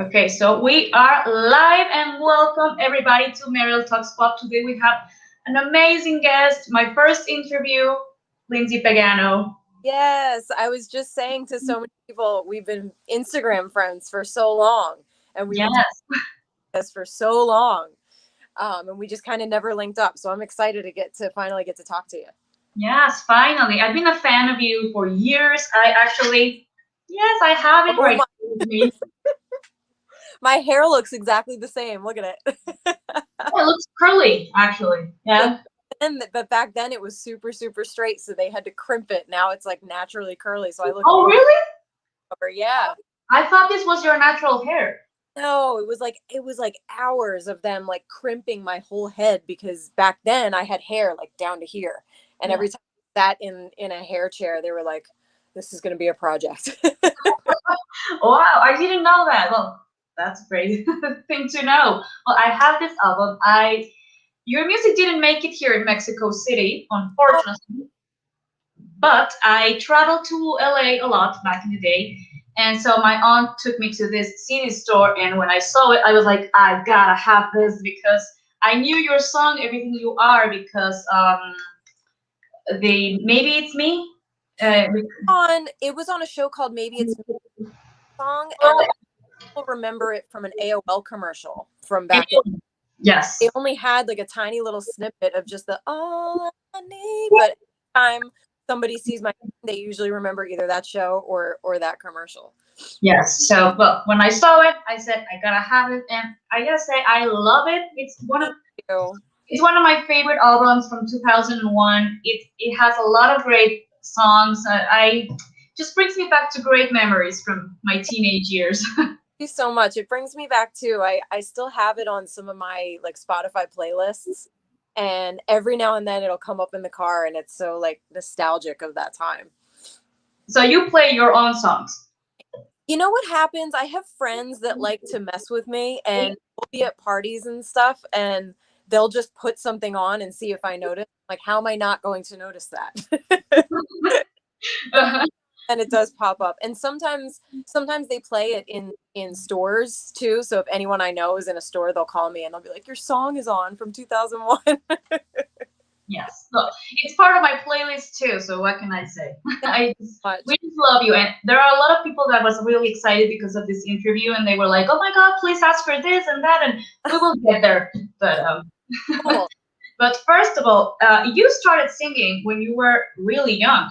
Okay, so we are live and welcome everybody to Mariel Talks Pop. Today we have an amazing guest, my first interview, Lindsay Pagano. Yes, I was just saying to so many people, we've been Instagram friends for so long, and we've been talking Yes, this for so long, and we just kind of never linked up. So I'm excited to finally get to talk to you. yes, finally. I've been a fan of you for years. Yes, I have it Oh right here with me. my hair looks exactly the same. Look at it. Oh, it looks curly, actually. So, Yeah. but back then it was super super straight, so they had to crimp it. Now it's like naturally curly, so I look Oh, really? over. Yeah. I thought this was your natural hair. No, it was like hours of them like crimping my whole head because back then I had hair like down to here. And Yeah. every time I sat in a hair chair, they were like, this is gonna be a project. Wow, I didn't know that. Well, that's a great thing to know. Well, I have this album. I Your music didn't make it here in Mexico City, Oh, unfortunately, but I traveled to LA a lot back in the day. And so my aunt took me to this CD store, and when I saw it, I was like, I gotta have this because I knew your song, Everything You Are, because the Maybe It's Me. Uh, it was on a show called Maybe It's Me Song, and I remember it from an AOL commercial from back in. They yes. only had like a tiny little snippet of just the all I need, but every time somebody sees my name, they usually remember either that show or that commercial. Yes. So, well, when I saw it, I said I gotta have it, and I gotta say I love it. Me too. It's one of my favorite albums from 2001. It has a lot of great songs. I just brings me back to great memories from my teenage years. You so much. It brings me back to I still have it on some of my like Spotify playlists, and every now and then it'll come up in the car and it's so like nostalgic of that time. So you play your own songs. You know what happens? I have friends that like to mess with me and we'll be at parties and stuff and they'll just put something on and see if I notice. Like, how am I not going to notice that? And and it does pop up. And sometimes they play it in stores too. So if anyone I know is in a store, they'll call me and they'll be like, your song is on from 2001. Yes. Look, it's part of my playlist too. So what can I say? Much. We just love you, and there are a lot of people that was really excited because of this interview, and they were like, "Oh my God, please ask for this and that," and we will get there. But Cool. but first of all, you started singing when you were really young.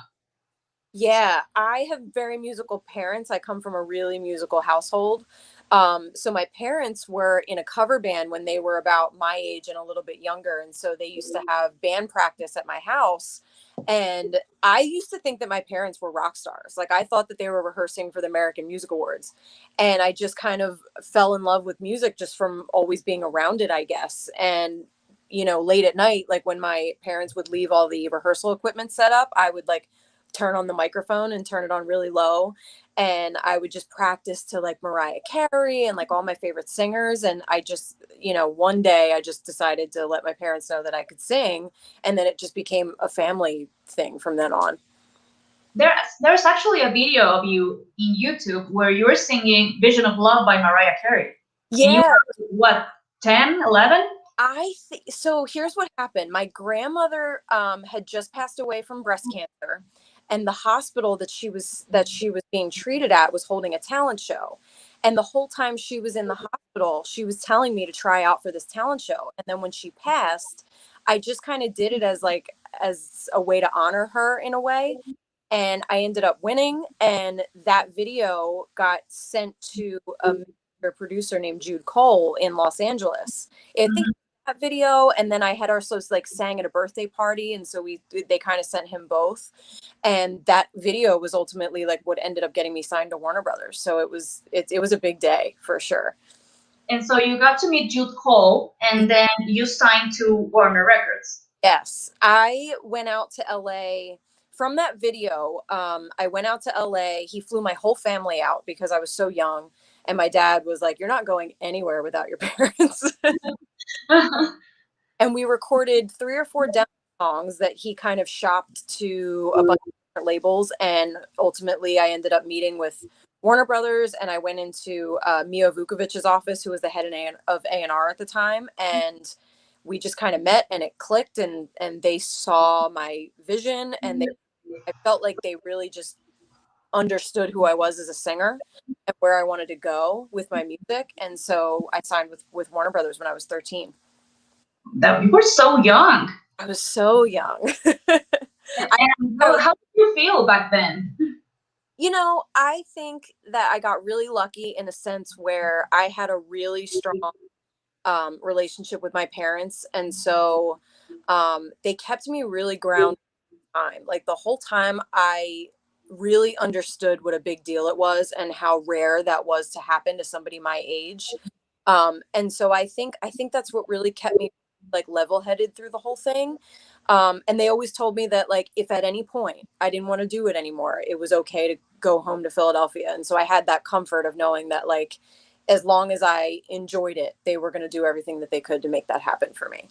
Yeah, I have very musical parents. I come from a really musical household. So my parents were in a cover band when they were about my age and a little bit younger. And so they used to have band practice at my house. And I used to think that my parents were rock stars. Like I thought that they were rehearsing for the American Music Awards. And I just kind of fell in love with music just from always being around it, I guess. And late at night, like when my parents would leave all the rehearsal equipment set up, I would like turn on the microphone and turn it on really low, and I would just practice to like Mariah Carey and like all my favorite singers. And I just, one day I just decided to let my parents know that I could sing, and then it just became a family thing from then on. There's actually a video of you in YouTube where you're singing "Vision of Love" by Mariah Carey, and you Yeah, were what, 10, 11? I think so. Here's what happened. My grandmother had just passed away from breast cancer, and the hospital that she was being treated at was holding a talent show. And the whole time she was in the hospital, she was telling me to try out for this talent show. And then when she passed, I just kind of did it as a way to honor her in a way. And I ended up winning. And that video got sent to a producer named Jude Cole in Los Angeles. I think that video, and then I had also like sang at a birthday party, and so they kind of sent him both, and that video was ultimately like what ended up getting me signed to Warner Brothers. So it was a big day for sure. And so you got to meet Jude Cole, and then you signed to Warner Records. Yes, I went out to LA from that video. I went out to LA. He flew my whole family out because I was so young, and my dad was like, "You're not going anywhere without your parents." And we recorded 3 or 4 demo songs that he kind of shopped to a bunch of different labels, and ultimately I ended up meeting with Warner Brothers, and I went into Mio Vukovic's office, who was the head of A&R at the time, and we just kind of met, and it clicked, and they saw my vision, and I felt like they really just understood who I was as a singer and where I wanted to go with my music, and so I signed with Warner Brothers when I was 13. That you were so young. I was so young. And how did you feel back then? I think that I got really lucky in a sense where I had a really strong relationship with my parents. And so they kept me really grounded time. Like the whole time, I really understood what a big deal it was and how rare that was to happen to somebody my age. And so I think that's what really kept me like level headed through the whole thing. And they always told me that like if at any point I didn't want to do it anymore, it was okay to go home to Philadelphia. And so I had that comfort of knowing that like as long as I enjoyed it, they were going to do everything that they could to make that happen for me.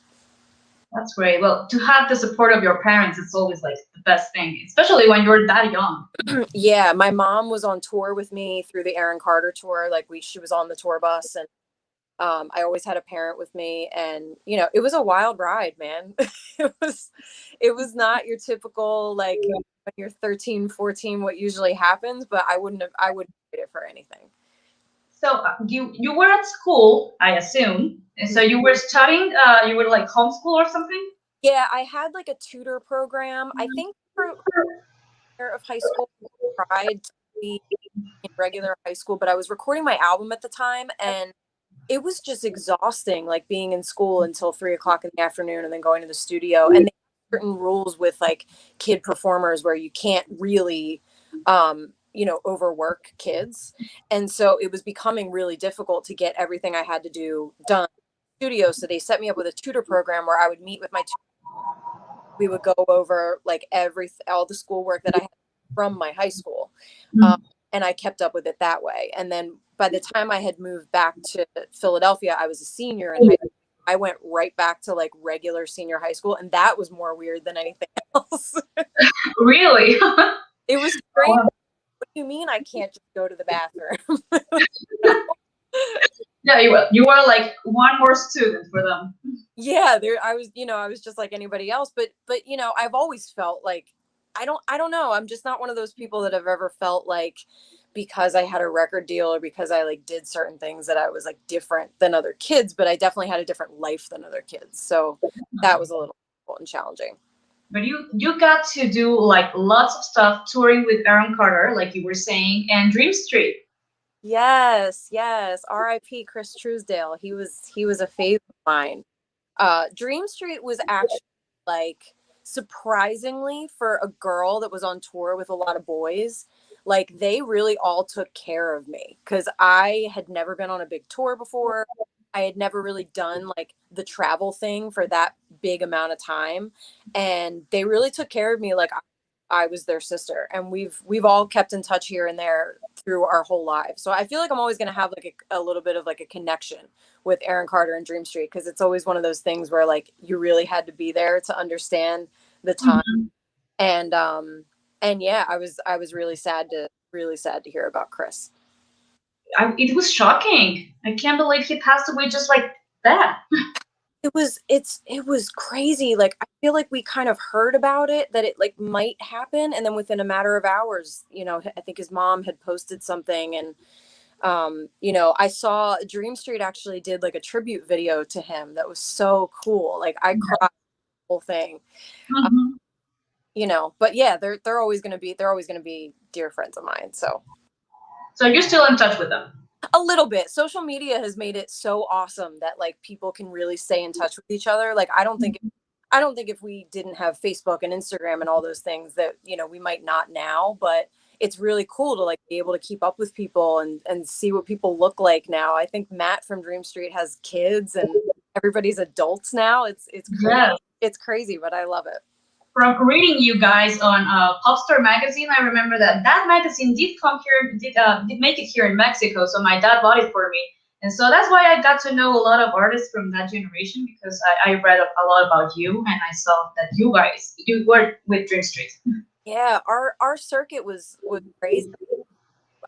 That's great. Well, to have the support of your parents, it's always like the best thing, especially when you're that young. Yeah, my mom was on tour with me through the Aaron Carter tour. Like she was on the tour bus, and I always had a parent with me, and it was a wild ride, man. it was not your typical like when you're 13, 14, what usually happens, but I wouldn't trade it for anything. So you were at school, I assume. And so you were studying. You were like homeschool or something. Yeah, I had like a tutor program. I think for year of high school, I tried to be in regular high school, but I was recording my album at the time, and it was just exhausting, like being in school until 3 o'clock in the afternoon and then going to the studio. And they have certain rules with like kid performers where you can't really, overwork kids. And so it was becoming really difficult to get everything I had to do done in the studio. So they set me up with a tutor program where I would meet with my we would go over like all the schoolwork that I had from my high school. And I kept up with it that way. And then by the time I had moved back to Philadelphia, I was a senior in high school. I went right back to like regular senior high school. And that was more weird than anything else. Really? It was great. What do you mean I can't just go to the bathroom? Yeah, you were like one more student for them. Yeah, I was just like anybody else, but I've always felt like I don't know, I'm just not one of those people that have ever felt like because I had a record deal or because I like did certain things that I was like different than other kids, but I definitely had a different life than other kids. So that was a little difficult and challenging. But you got to do like lots of stuff touring with Aaron Carter, like you were saying, and Dream Street. Yes, yes. R.I.P. Chris Truesdale. He was a favorite of mine. Dream Street was actually like surprisingly for a girl that was on tour with a lot of boys, like they really all took care of me because I had never been on a big tour before. I had never really done like the travel thing for that big amount of time, and they really took care of me like I was their sister, and we've all kept in touch here and there through our whole lives. So I feel like I'm always going to have like a little bit of like a connection with Aaron Carter and Dream Street because it's always one of those things where like you really had to be there to understand the time. And yeah, I was really sad to hear about Chris. It was shocking. I can't believe he passed away just like that. It was crazy. Like I feel like we kind of heard about it that it like might happen, and then within a matter of hours, I think his mom had posted something, and I saw Dream Street actually did like a tribute video to him that was so cool. Like I cried the whole thing. Mm-hmm. But yeah, they're always gonna be dear friends of mine. So you're still in touch with them. A little bit. Social media has made it so awesome that like people can really stay in touch with each other. Like I don't think if we didn't have Facebook and Instagram and all those things that, we might not now, but it's really cool to like be able to keep up with people and see what people look like now. I think Matt from Dream Street has kids and everybody's adults now. It's crazy. Yeah. It's crazy, but I love it. From reading you guys on Popstar magazine, I remember that magazine did come here, did make it here in Mexico. So my dad bought it for me, and so that's why I got to know a lot of artists from that generation because I read a lot about you and I saw that you were with Dream Street. Yeah, our circuit was crazy.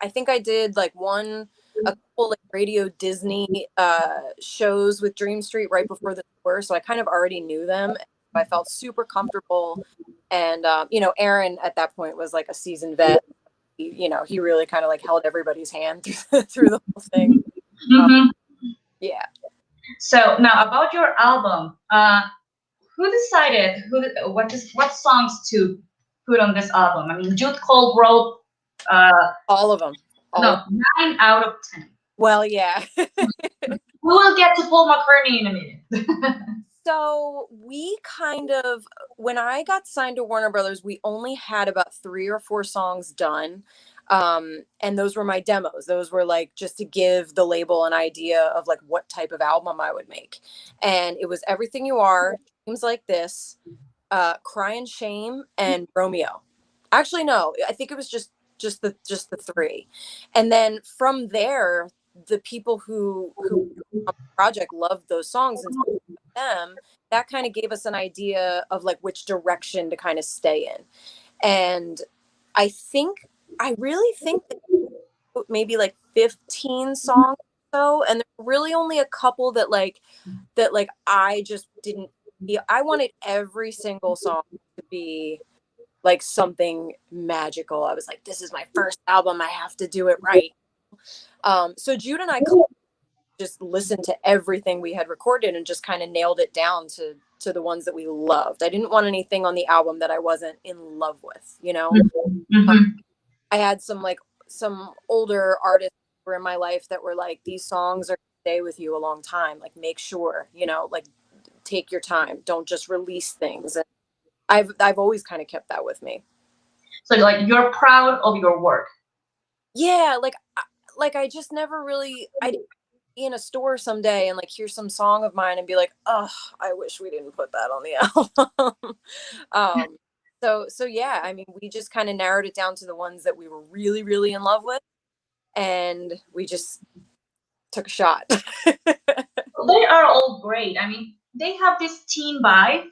I think I did like a couple like Radio Disney shows with Dream Street right before the tour, so I kind of already knew them. I felt super comfortable, and you know, Aaron at that point was like a seasoned vet. You know, he really kind of like held everybody's hand through the whole thing. Um, Mm-hmm. yeah. So now about your album, who decided what songs to put on this album? I mean, Jude Cole wrote All of them. All of no 9 out of 10. Well, yeah. We will get to Paul McCartney in a minute. So we kind of, when I got signed to Warner Brothers, we only had about 3 or 4 songs done. And those were my demos. Those were like just to give the label an idea of like what type of album I would make. And it was Everything You Are, Dreams Like This, Cry and Shame, and Romeo. Actually, no, I think it was just the 3. And then from there, the people who on the project loved those songs, and so them, that kind of gave us an idea of like which direction to kind of stay in. And I think I really think that maybe like 15 songs or so, and there were really only a couple that I just didn't feel. I wanted every single song to be like something magical. I was like, this is my first album, I have to do it right. So Jude and I just listened to everything we had recorded and just kind of nailed it down to the ones that we loved. I didn't want anything on the album that I wasn't in love with, you know. Mm-hmm. I had some older artists who were in my life that were like, these songs are gonna stay with you a long time, like make sure, you know, like take your time, don't just release things. And I've always kind of kept that with me. So like you're proud of your work. Yeah, like I just never really, I didn't be in a store someday and like hear some song of mine and be like, oh, I wish we didn't put that on the album. So yeah, I mean, we just kind of narrowed it down to the ones that we were really, really in love with, and we just took a shot. They are all great. I mean, they have this teen vibe,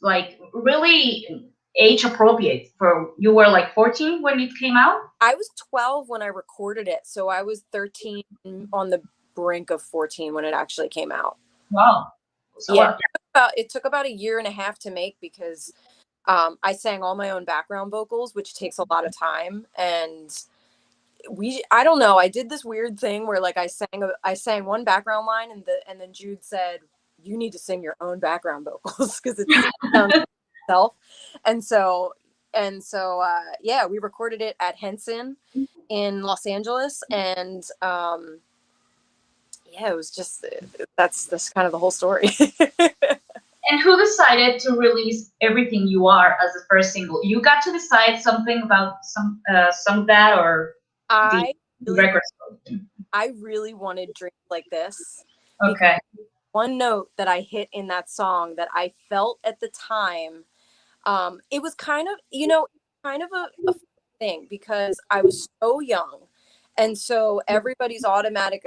like really age appropriate. For you were like 14 when it came out. I was 12 when I recorded it, so I was 13 on the brink of 14 when it actually came out. Wow. So Yeah, it took about a year and a half to make because I sang all my own background vocals, which takes a lot of time. And I don't know, I did this weird thing where like I sang one background line, and then Jude said, you need to sing your own background vocals because it sounds like itself. And so yeah, we recorded it at Henson in Los Angeles, and yeah, it was just, that's kind of the whole story. And who decided to release Everything You Are as the first single? You got to decide something about some of that, or the I really, record? I really wanted Dreams Like This. Okay. One note that I hit in that song that I felt at the time, it was kind of, kind of a thing because I was so young. And so everybody's automatic,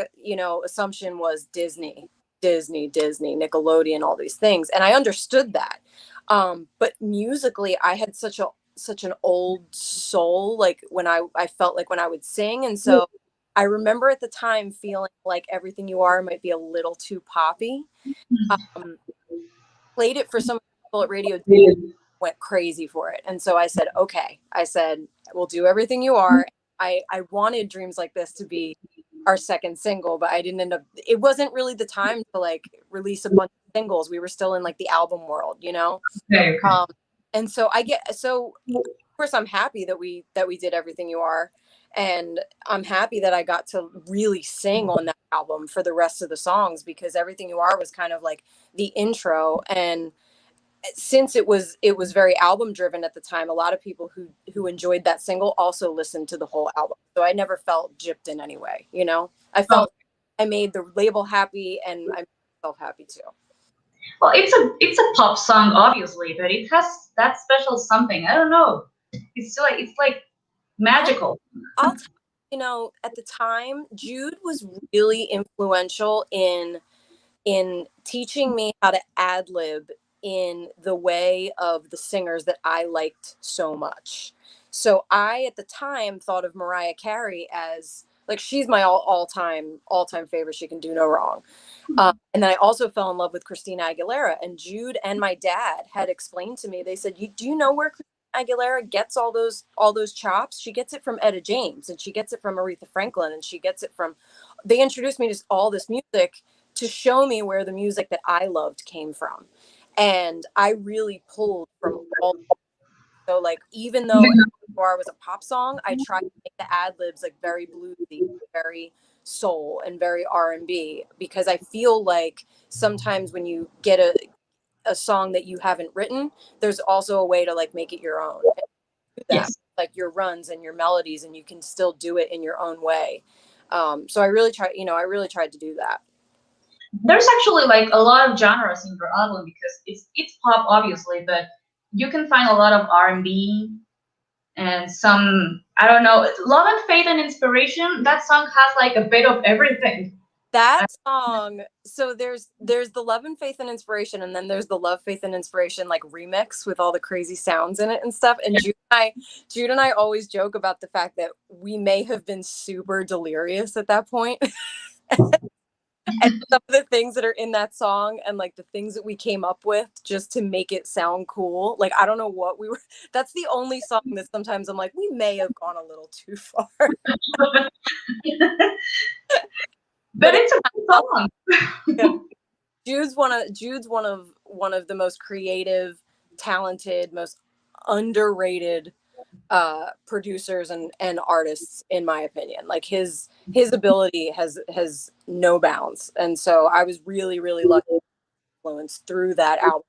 assumption was Disney, Nickelodeon, all these things. And I understood that. But musically, I had such an old soul, like when I felt like when I would sing. And so I remember at the time feeling like Everything You Are might be a little too poppy. Um, Played it for some people at Radio, went crazy for it. And so I said, okay, we'll do Everything You Are. I wanted Dreams Like This to be our second single, but I didn't end up, it wasn't really the time to like release a bunch of singles. We were still in like the album world, you know? Okay. And so of course I'm happy that we did Everything You Are. And I'm happy that I got to really sing on that album for the rest of the songs, because Everything You Are was kind of like the intro. And since it was very album driven at the time, a lot of people who enjoyed that single also listened to the whole album. So I never felt gypped in any way, you know? I felt I made the label happy, and I made myself happy too. Well, it's a pop song, obviously, but it has that special something. I don't know. It's like magical. I'll tell you, at the time, Jude was really influential in teaching me how to ad lib in the way of the singers that I liked so much. So I, at the time, thought of Mariah Carey as like, she's my all time favorite. She can do no wrong. And then I also fell in love with Christina Aguilera, and Jude and my dad had explained to me. They said, do you know where Christina Aguilera gets all those chops? She gets it from Etta James, and she gets it from Aretha Franklin, and she gets it from. They introduced me to all this music to show me where the music that I loved came from, and I really pulled from all. So like, even though Bar was a pop song, I tried to make the ad libs like very bluesy, very soul, and very R&B, because I feel like sometimes when you get a song that you haven't written, there's also a way to like make it your own. And do that, Yes. like your runs and your melodies, and you can still do it in your own way. So I really tried to do that. There's actually like a lot of genres in your album because it's pop obviously, but you can find a lot of R&B and some, I don't know, Love and Faith and Inspiration. That song has like a bit of everything. That song, so there's the Love and Faith and Inspiration, and then there's the Love, Faith and Inspiration like remix with all the crazy sounds in it and stuff. And Jude and I always joke about the fact that we may have been super delirious at that point. And some of the things that are in that song, and like the things that we came up with just to make it sound cool. Like, I don't know what we were. That's the only song that sometimes I'm like, we may have gone a little too far. But it's a good song. Yeah. Jude's one of the most creative, talented, most underrated producers and artists, in my opinion. Like, his ability has no bounds, and so I was really, really lucky to influence through that album.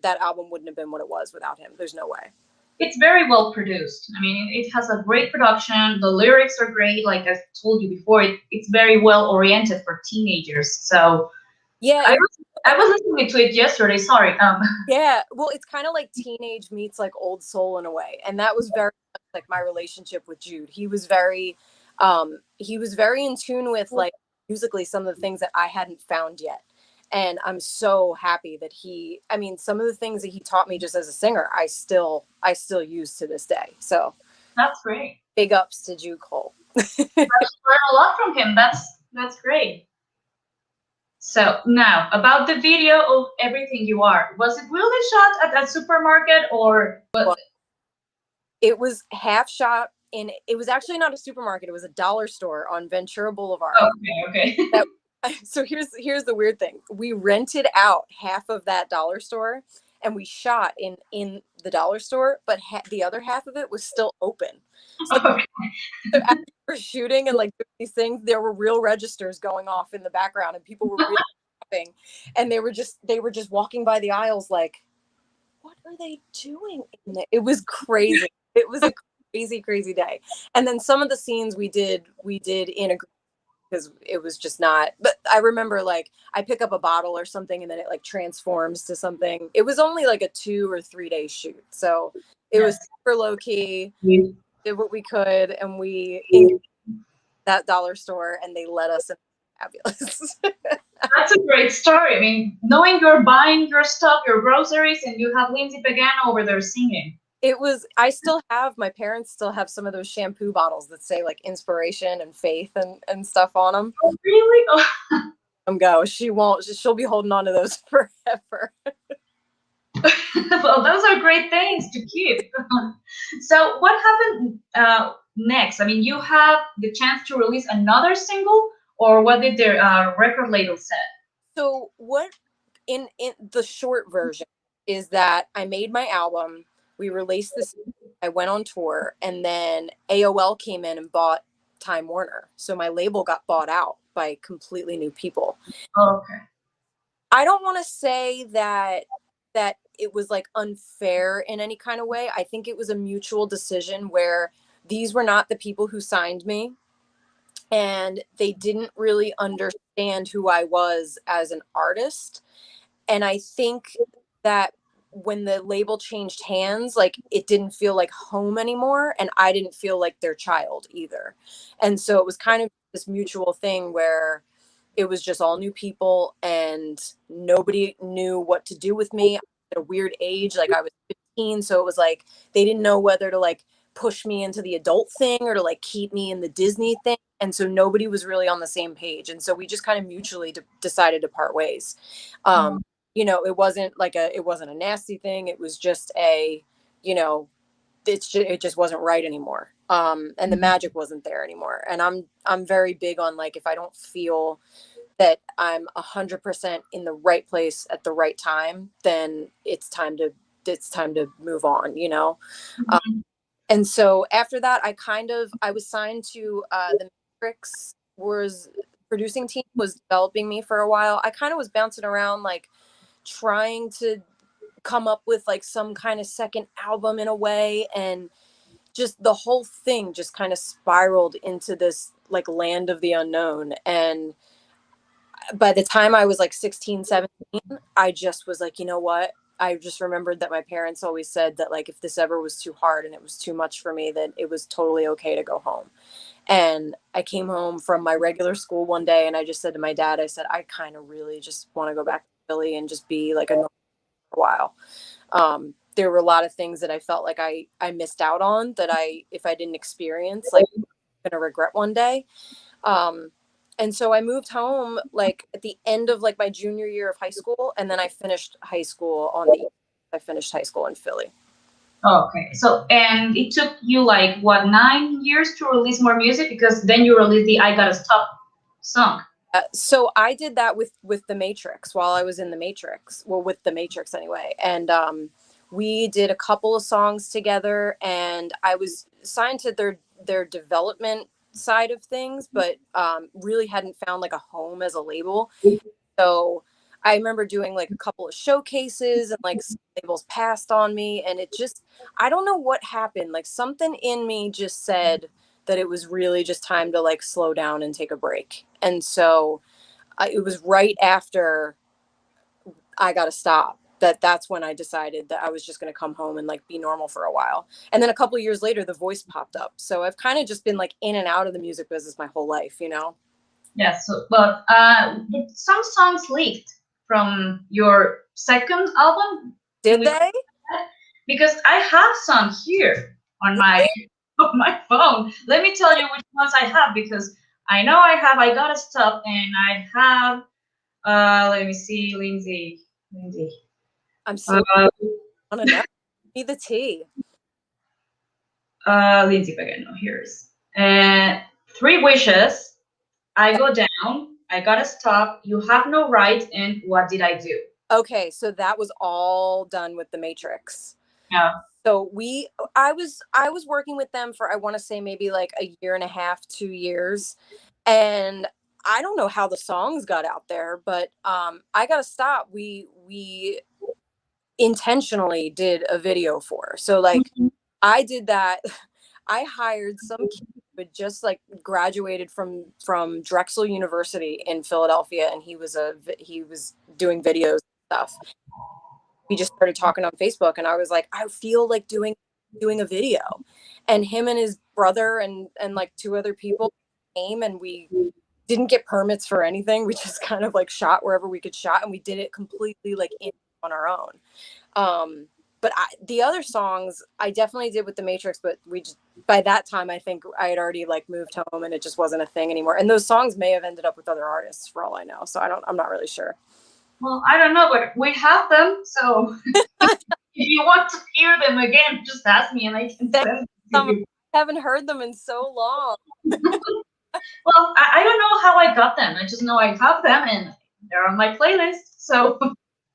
That album wouldn't have been what it was without him. There's no way. It's very well produced. I mean, it has a great production. The lyrics are great. Like I told you before, it's very well oriented for teenagers. So Yeah, I was listening to it yesterday. Sorry. yeah. Well, it's kind of like teenage meets like old soul in a way, and that was very much like my relationship with Jude. He was very in tune with like musically some of the things that I hadn't found yet. And I'm so happy that I mean, some of the things that he taught me just as a singer, I still use to this day. So That's great. big ups to Jude Cole. I learned a lot from him. That's great. So now about the video of Everything You Are. Was it really shot at a supermarket or was It was half shot it was actually not a supermarket. It was a dollar store on Ventura Boulevard. okay. So here's the weird thing. We rented out half of that dollar store, and we shot in the dollar store, but the other half of it was still open. So, Okay. so as we were shooting and like doing these things, there were real registers going off in the background, and people were really shopping, and they were just walking by the aisles like, what are they doing in there? It was crazy. It was a crazy day. And then some of the scenes we did in a group, because it was just not. But I remember like I pick up a bottle or something, and then it like transforms to something. It was only like a 2 or 3 day shoot, so it was super low key. Did what we could, and we in that dollar store, and they let us in. Fabulous. That's a great story. I mean, knowing you're buying your stuff, your groceries, and you have Lindsay Pagano over there singing. My parents still have some of those shampoo bottles that say like inspiration and faith and stuff on them. Oh, really? Oh. Go. She'll be holding on to those forever. Well, those are great things to keep. So what happened next? I mean, you have the chance to release another single, or what did the record label say? So what in the short version is that I made my album, we released this, I went on tour, and then AOL came in and bought Time Warner. So my label got bought out by completely new people. Okay. I don't want to say that it was like unfair in any kind of way. I think it was a mutual decision where these were not the people who signed me, and they didn't really understand who I was as an artist. And I think that when the label changed hands, like it didn't feel like home anymore, and I didn't feel like their child either. And so it was kind of this mutual thing where it was just all new people, and nobody knew what to do with me at a weird age. Like I was 15, so it was like they didn't know whether to like push me into the adult thing or to like keep me in the Disney thing. And so nobody was really on the same page. And so we just kind of mutually decided to part ways. You know, it wasn't a nasty thing. It was just you know, it just wasn't right anymore. And the magic wasn't there anymore. And I'm very big on like, if I don't feel that I'm 100% in the right place at the right time, then it's time to move on, you know? And so after that, I was signed to the Matrix was producing team was developing me for a while. I kind of was bouncing around, like trying to come up with like some kind of second album in a way. And just the whole thing just kind of spiraled into this like land of the unknown. And by the time I was like 16, 17, I just was like, you know what? I just remembered that my parents always said that like if this ever was too hard and it was too much for me, that it was totally okay to go home. And I came home from my regular school one day and I just said to my dad, I said, I kind of really just want to go back to Philly and just be like a normal for a while. There were a lot of things that I felt like I missed out on that if I didn't experience, like I'm going to regret one day. And so I moved home like at the end of like my junior year of high school. And then I finished high school I finished high school in Philly. Okay. So, and it took you like what, 9 years to release more music because then you released the "I Gotta Stop" song. So I did that with the Matrix while I was in the Matrix. Well, with the Matrix anyway. And we did a couple of songs together, and I was signed to their development side of things, but really hadn't found like a home as a label. So I remember doing like a couple of showcases and like some labels passed on me, and it just, I don't know what happened. Like something in me just said that it was really just time to like slow down and take a break. And so it was right after I Gotta Stop that's when I decided that I was just going to come home and like be normal for a while. And then a couple of years later, The Voice popped up. So I've kind of just been like in and out of the music business my whole life, you know? Yes, so, but some songs leaked from your second album. Did they? Because I have some here on my on my phone. Let me tell you which ones I have because I know I have "I Gotta Stop" and I have let me see, Lindsay. I'm so want to know. Be the tea. Lindsay Pagano. Here's "Three Wishes," "I Go Down," "I Gotta Stop," "You Have No Right," and "What Did I Do?" Okay, so that was all done with the Matrix. Yeah. So I was working with them for, I want to say maybe like a year and a half, 2 years. And I don't know how the songs got out there, but I Gotta Stop. We intentionally did a video for. So like I did that. I hired some kid who had just like graduated from Drexel University in Philadelphia, and he was doing videos and stuff. We just started talking on Facebook, and I was like, I feel like doing a video. And him and his brother and like two other people came, and we didn't get permits for anything. We just kind of like shot wherever we could shot, and we did it completely like on our own. But the other songs I definitely did with the Matrix, but by that time I think I had already like moved home and it just wasn't a thing anymore. And those songs may have ended up with other artists for all I know. So I'm not really sure. Well, I don't know, but we have them. So if you want to hear them again, just ask me and I can send them to you. I haven't heard them in so long. Well, I don't know how I got them. I just know I have them and they're on my playlist. So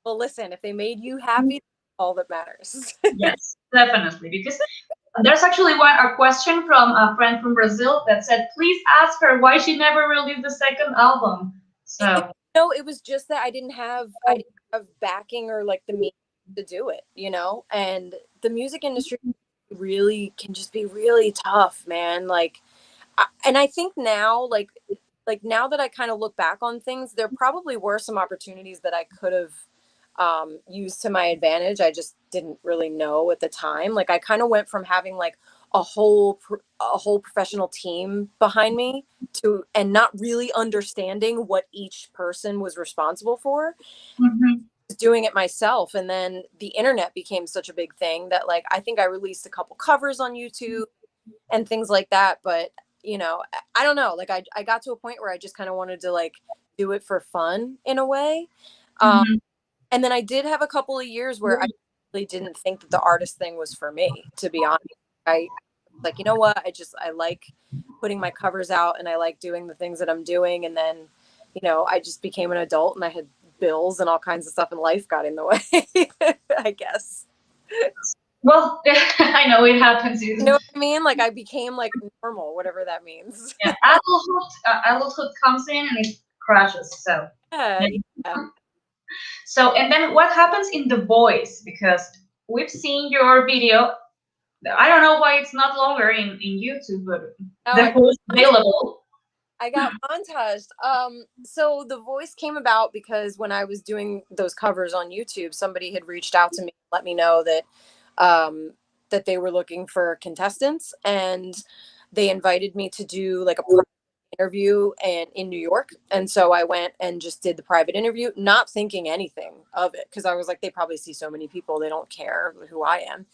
well, listen, if they made you happy, all that matters. yes, definitely. Because there's actually a question from a friend from Brazil that said, please ask her why she never released the second album. So no, it was just that I didn't have backing or like the means to do it, you know. And the music industry really can just be really tough, man. Like, and I think now, like now that I kind of look back on things, there probably were some opportunities that I could have used to my advantage. I just didn't really know at the time. Like I kind of went from having like a whole professional team behind me and not really understanding what each person was responsible for. mm-hmm. was doing it myself. And then the internet became such a big thing that like, I think I released a couple covers on YouTube and things like that. But, you know, I don't know, like I got to a point where I just kind of wanted to like do it for fun in a way. Um, Mhm. and then I did have a couple of years where I really didn't think that the artist thing was for me, to be honest. I like, you know what? I like putting my covers out and I like doing the things that I'm doing. And then, you know, I just became an adult and I had bills and all kinds of stuff and life got in the way, I guess. Well, I know it happens. You know what I mean? Like I became like normal, whatever that means. Yeah, adulthood comes in and it crashes. So, Yeah, yeah. yeah. So, and then what happens in The Voice? Because we've seen your video. I don't know why it's not longer in YouTube, but No, The Voice available. I got montaged. So The Voice came about because when I was doing those covers on YouTube, somebody had reached out to me, let me know that that they were looking for contestants, and they invited me to do like a private interview in New York. And so I went and just did the private interview, not thinking anything of it because I was like, they probably see so many people, they don't care who I am.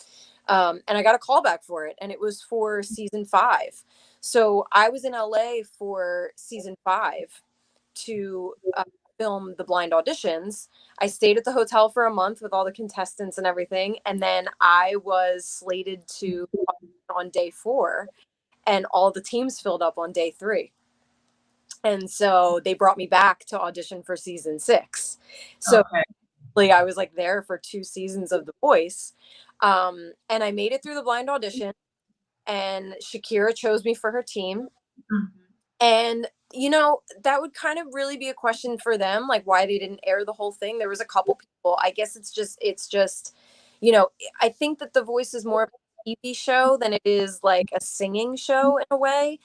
And I got a call back for it, and it was for season 5. So I was in LA for season 5 to film the blind auditions. I stayed at the hotel for a month with all the contestants and everything, and then I was slated to on day 4, and all the teams filled up on day 3. And so they brought me back to audition for season 6. So Okay. I was like there for 2 seasons of The Voice. And I made it through the blind audition, and Shakira chose me for her team. Mhm. And, you know, that would kind of really be a question for them, like why they didn't air the whole thing. There was a couple people. I guess it's just, you know, I think that The Voice is more of a TV show than it is like a singing show in a way.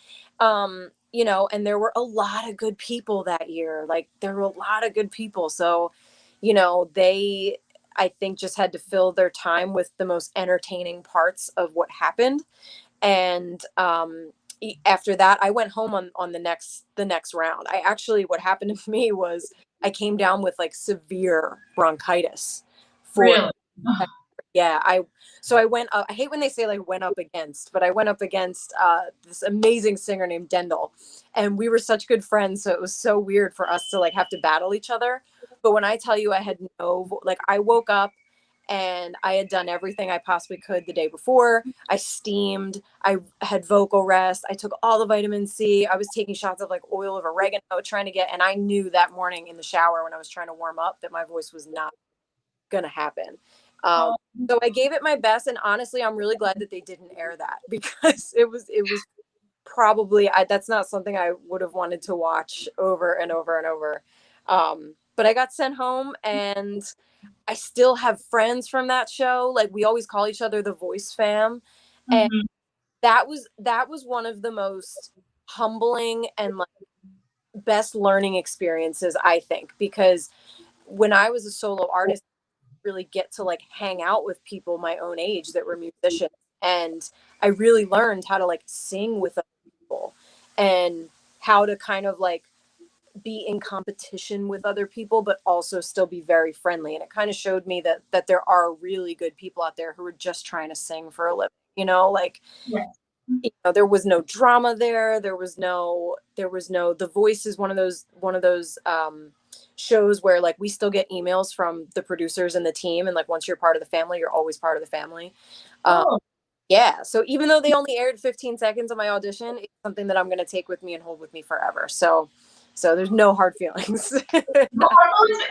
You know, and there were a lot of good people that year. Like there were a lot of good people. So, you know, they I think just had to fill their time with the most entertaining parts of what happened. And after that I went home on the next round. I actually, what happened to me was I came down with like severe bronchitis for, Really? yeah, I went up. I hate when they say like went up against, but I went up against this amazing singer named Dendel, and we were such good friends, so it was so weird for us to like have to battle each other. But when I tell you I had like I woke up and I had done everything I possibly could the day before. I steamed, I had vocal rest, I took all the vitamin C, I was taking shots of like oil of oregano trying to get, and I knew that morning in the shower when I was trying to warm up that my voice was not gonna happen. Um, Oh, so I gave it my best, and honestly, I'm really glad that they didn't air that because it was probably that's not something I would have wanted to watch over and over and over. But I got sent home, and I still have friends from that show. Like we always call each other the Voice fam, and mhm. that was one of the most humbling and like best learning experiences, I think, because when I was a solo artist, really get to like hang out with people my own age that were musicians, and I really learned how to like sing with other people and how to kind of like be in competition with other people but also still be very friendly. And it kind of showed me that there are really good people out there who are just trying to sing for a living, you know, like, Yes. you know, there was no drama there. There was no The Voice is one of those shows where like we still get emails from the producers and the team, and like once you're part of the family, you're always part of the family. um, Oh, yeah, so even though they only aired 15 seconds of my audition, it's something that I'm going to take with me and hold with me forever. So there's no hard feelings. well,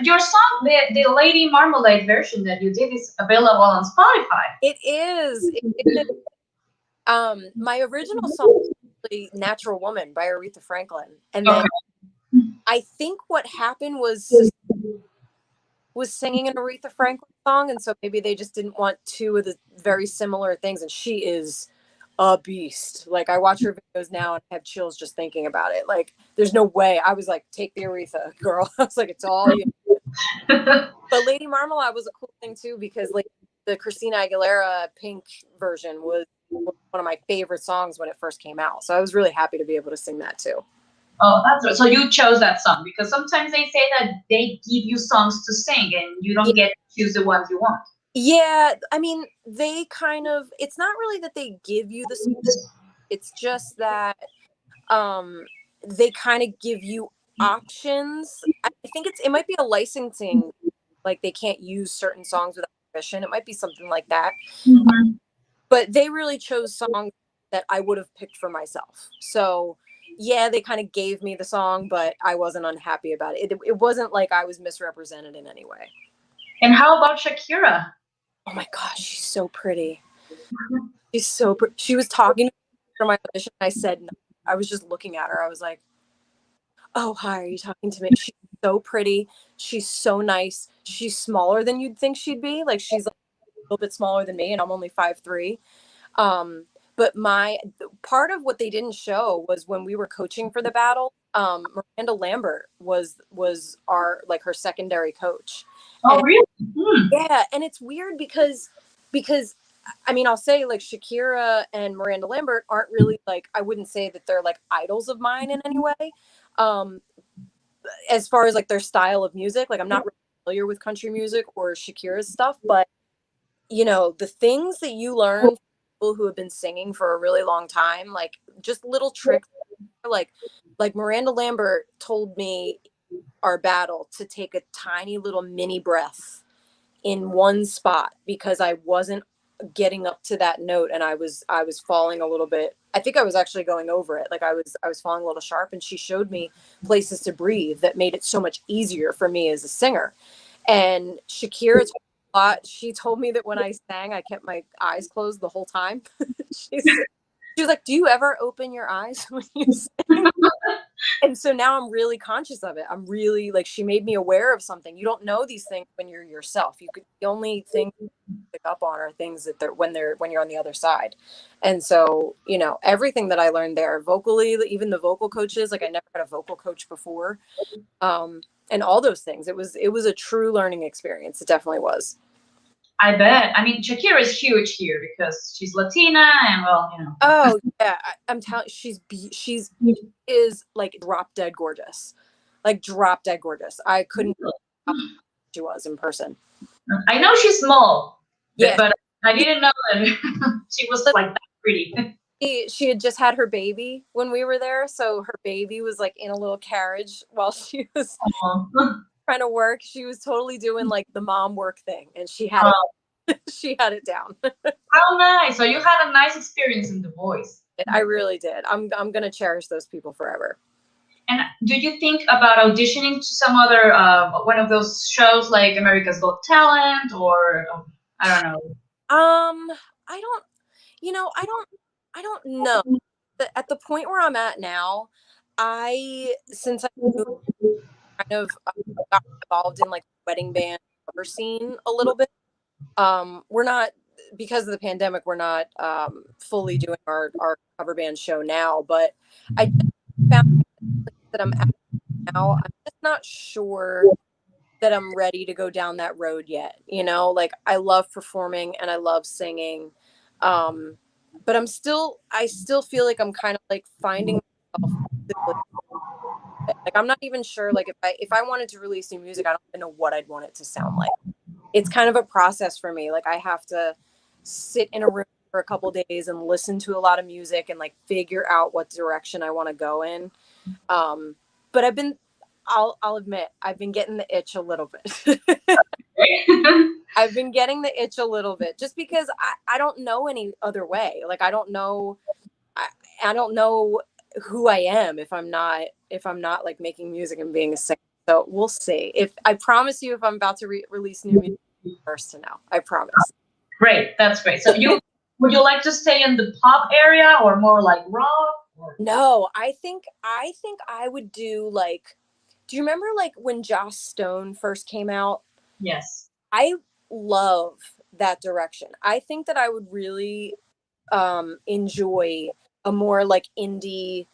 your song, the Lady Marmalade version that you did, is available on Spotify. It is. It is. My original song was Natural Woman by Aretha Franklin. And then Okay. I think what happened was singing an Aretha Franklin song, and so maybe they just didn't want two of the very similar things. And she is a beast. Like I watch her videos now and I have chills just thinking about it. Like there's no way. I was like, take the Aretha, girl. I was like, it's all you. But Lady Marmalade was a cool thing too, because like the Christina Aguilera Pink version was one of my favorite songs when it first came out. So I was really happy to be able to sing that too. Oh, that's right. So you chose that song because sometimes they say that they give you songs to sing and you Yeah, don't get to choose the ones you want. yeah. I mean, they kind of. It's not really that they give you the. It's just that um, they kind of give you options. I think it might be a licensing, like they can't use certain songs without permission. It might be something like that. Mhm. But they really chose songs that I would have picked for myself. So yeah, they kind of gave me the song, but I wasn't unhappy about it. It wasn't like I was misrepresented in any way. And how about Shakira? Oh my gosh, she's so pretty. She's so pretty. She was talking to me for my audition. And I said no. I was just looking at her. I was like, "Oh, hi, are you talking to me?" She's so pretty. She's so nice. She's smaller than you'd think she'd be. Like she's like a little bit smaller than me, and I'm only 5'3". But my part of what they didn't show was when we were coaching for the battle. Miranda Lambert was our like her secondary coach, Oh, and really? Hmm. yeah, and it's weird because I mean I'll say like Shakira and Miranda Lambert aren't really like I wouldn't say that they're like idols of mine in any way. Um, as far as like their style of music, like I'm not really familiar with country music or Shakira's stuff, but you know, the things that you learn from people who have been singing for a really long time, like just little tricks, like like Miranda Lambert told me our battle to take a tiny little mini breath in one spot because I wasn't getting up to that note and I was falling a little bit. I think I was actually going over it. Like I was falling a little sharp and she showed me places to breathe that made it so much easier for me as a singer. And Shakira told me a lot. She told me that when I sang, I kept my eyes closed the whole time. She was like, "Do you ever open your eyes when you sing?" And so now I'm really conscious of it. I'm really like she made me aware of something. You don't know these things when you're yourself. You could the only thing you pick up on are things that when you're on the other side. And so, you know, everything that I learned there, vocally, even the vocal coaches, like I never had a vocal coach before. And all those things. It was a true learning experience. It definitely was. I bet. I mean, Shakira is huge here because she's Latina and well, you know. Oh yeah, I'm telling she's is like drop dead gorgeous. Like drop dead gorgeous. I couldn't she was in person. I know she's small, Yeah, but I didn't know that she was like that pretty. she had just had her baby when we were there, so her baby was like in a little carriage while she was Oh, trying to work. She was totally doing like the mom work thing, and she had it. oh, She had it down. how nice! So you had a nice experience in The Voice. I really did. I'm gonna cherish those people forever. And do you think about auditioning to some other one of those shows like America's Got Talent or I don't know? I don't. You know, I don't know. At the point where I'm at now, I since I moved, kind of got involved in like wedding band cover scene a little bit. We're not because of the pandemic, we're not fully doing our cover band show now, but I just found that I'm at now. I'm just not sure that I'm ready to go down that road yet. You know, like I love performing and I love singing. Um, but I still feel like I'm kind of like finding myself musically. Like I'm not even sure like if I wanted to release new music, I don't even know what I'd want it to sound like. It's kind of a process for me. Like I have to sit in a room for a couple days and listen to a lot of music and like figure out what direction I want to go in. Um, but I'll admit I've been getting the itch a little bit. I've been getting the itch a little bit just because I don't know any other way. Like I, I don't know who I am if I'm not like making music and being a singer. So we'll see. If I promise you, if I'm about to release new music, first to know. I promise. Great, that's great. So you would you like to stay in the pop area or more like rock? Or... No, I think I would do like. Do you remember like when Joss Stone first came out? Yes. I love that direction. I think that I would really enjoy a more like indie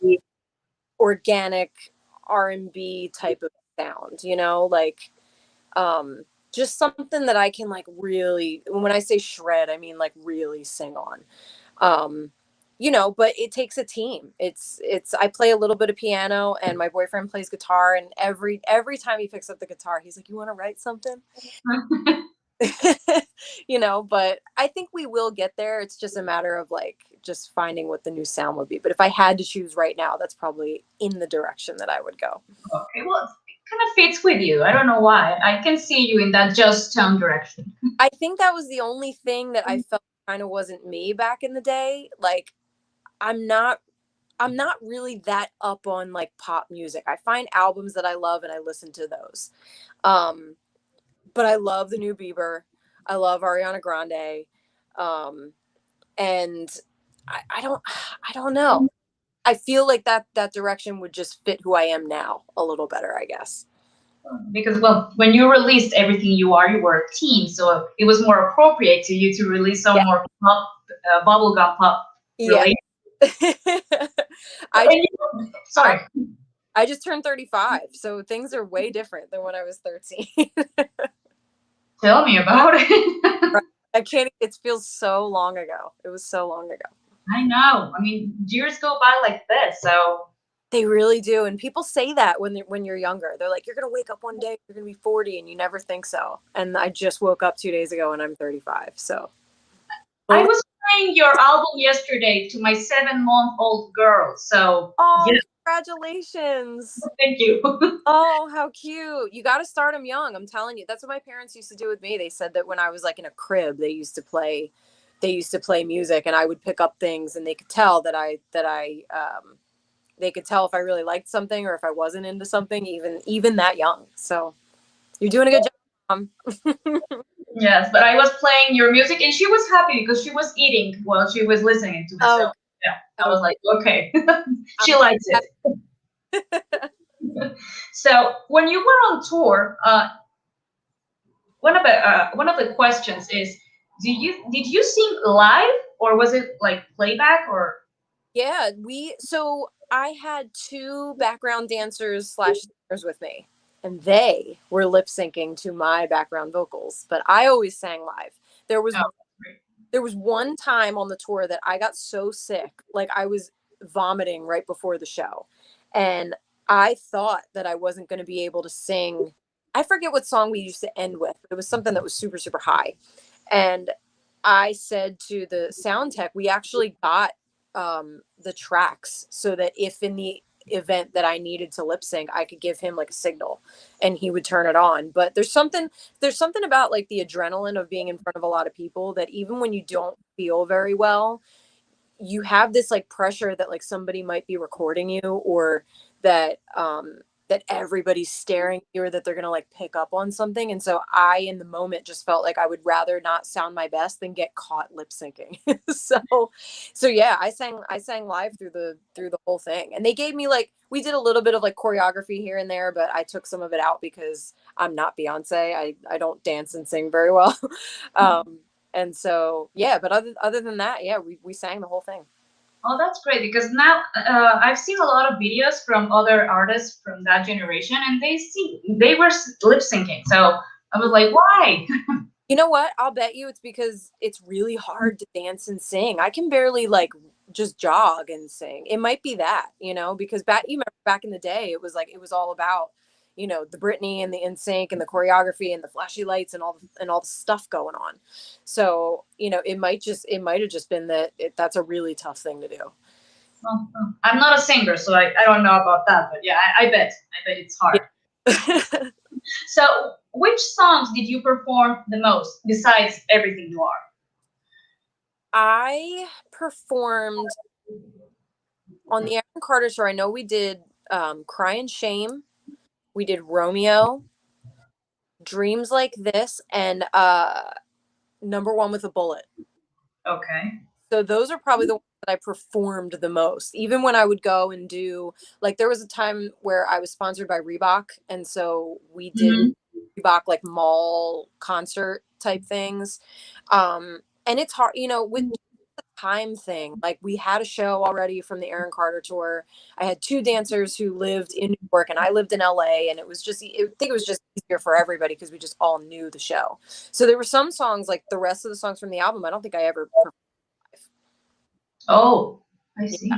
organic R&B type of sound, you know, like um just something that I can like really when I say shred, I mean like really sing on. Um you know, but it takes a team. I play a little bit of piano and my boyfriend plays guitar, and every time he picks up the guitar, he's like, "You want to write something?" You know, but I think we will get there. It's just a matter of like just finding what the new sound would be. But if I had to choose right now, that's probably in the direction that I would go. Okay, well, it kind of fits with you. I don't know why. I can see you in that just tone direction. I think that was the only thing that I felt kind of wasn't me back in the day. Like I'm not I'm not really that up on like pop music. I find albums that I love and I listen to those. Um but I love the new Bieber. I love Ariana Grande. Um and I don't know. I feel like that direction would just fit who I am now a little better, I guess. Because, well, when you released Everything You Are, you were a teen, so it was more appropriate to you to release some Yeah. more pop, bubblegum pop Yeah. related. I Sorry. I just turned 35, so things are way different than when I was 13. Tell me about it. Right. I can't, it feels so long ago. It was so long ago. I know. I mean, years go by like this, so. They really do. And people say that when you're younger. They're like, you're going to wake up one day, you're going to be 40, and you never think so. And I just woke up 2 days ago and I'm 35. So I was playing your album yesterday to my 7-month-old girl, so. oh, Yeah. congratulations. Thank you. Oh, how cute. You got to start them young. I'm telling you. That's what my parents used to do with me. They said that when I was like in a crib, they used to play music, and I would pick up things, and they could tell they could tell if I really liked something or if I wasn't into something, even that young. So you're doing a good job, Mom. Yes, but I was playing your music and she was happy because she was eating while she was listening to me. Oh, so yeah, I was like, okay, she I'm likes it. So when you were on tour, one of the questions is, did you sing live or was it like playback or? Yeah, so I had two background dancers slash singers with me, and they were lip syncing to my background vocals, but I always sang live. There was Oh, there was one time on the tour that I got so sick, like I was vomiting right before the show, and I thought that I wasn't going to be able to sing. I forget what song we used to end with, but it was something that was super super high, and I said to the sound tech, we actually got the tracks so that if in the event that I needed to lip sync, I could give him like a signal and he would turn it on. But there's something about like the adrenaline of being in front of a lot of people that even when you don't feel very well, you have this like pressure that like somebody might be recording you, or that that everybody's staring at you, or that they're gonna like pick up on something. And so I in the moment just felt like I would rather not sound my best than get caught lip syncing. So yeah, I sang live through the whole thing. And they gave me like, we did a little bit of like choreography here and there, but I took some of it out because I'm not Beyonce. I don't dance and sing very well. And so, yeah, but other than that, yeah, we sang the whole thing. oh, that's great because now I've seen a lot of videos from other artists from that generation, and they were lip syncing. So I was like, why? You know what? I'll bet you it's because it's really hard to dance and sing. I can barely like just jog and sing. It might be that, you know, because you remember back in the day, it was like it was all about, you know, the Britney and the NSYNC and the choreography and the flashy lights and all the stuff going on. So, you know, it might have just been that that's a really tough thing to do. Well, I'm not a singer, so I don't know about that. But yeah, I bet it's hard. Yeah. So, which songs did you perform the most besides Everything You Are? I performed on the Aaron Carter tour. I know we did Cry and Shame. We did Romeo, Dreams Like This, and Number One with a Bullet. Okay. So those are probably the ones that I performed the most. Even when I would go and do, like, there was a time where I was sponsored by Reebok, and so we did Reebok like mall concert type things. And it's hard, you know, with the time thing. Like we had a show already from the Aaron Carter tour. I had two dancers who lived in New York, and I lived in LA, and I think it was just easier for everybody because we just all knew the show. So there were some songs, like the rest of the songs from the album, I don't think I ever performed. Oh, I see.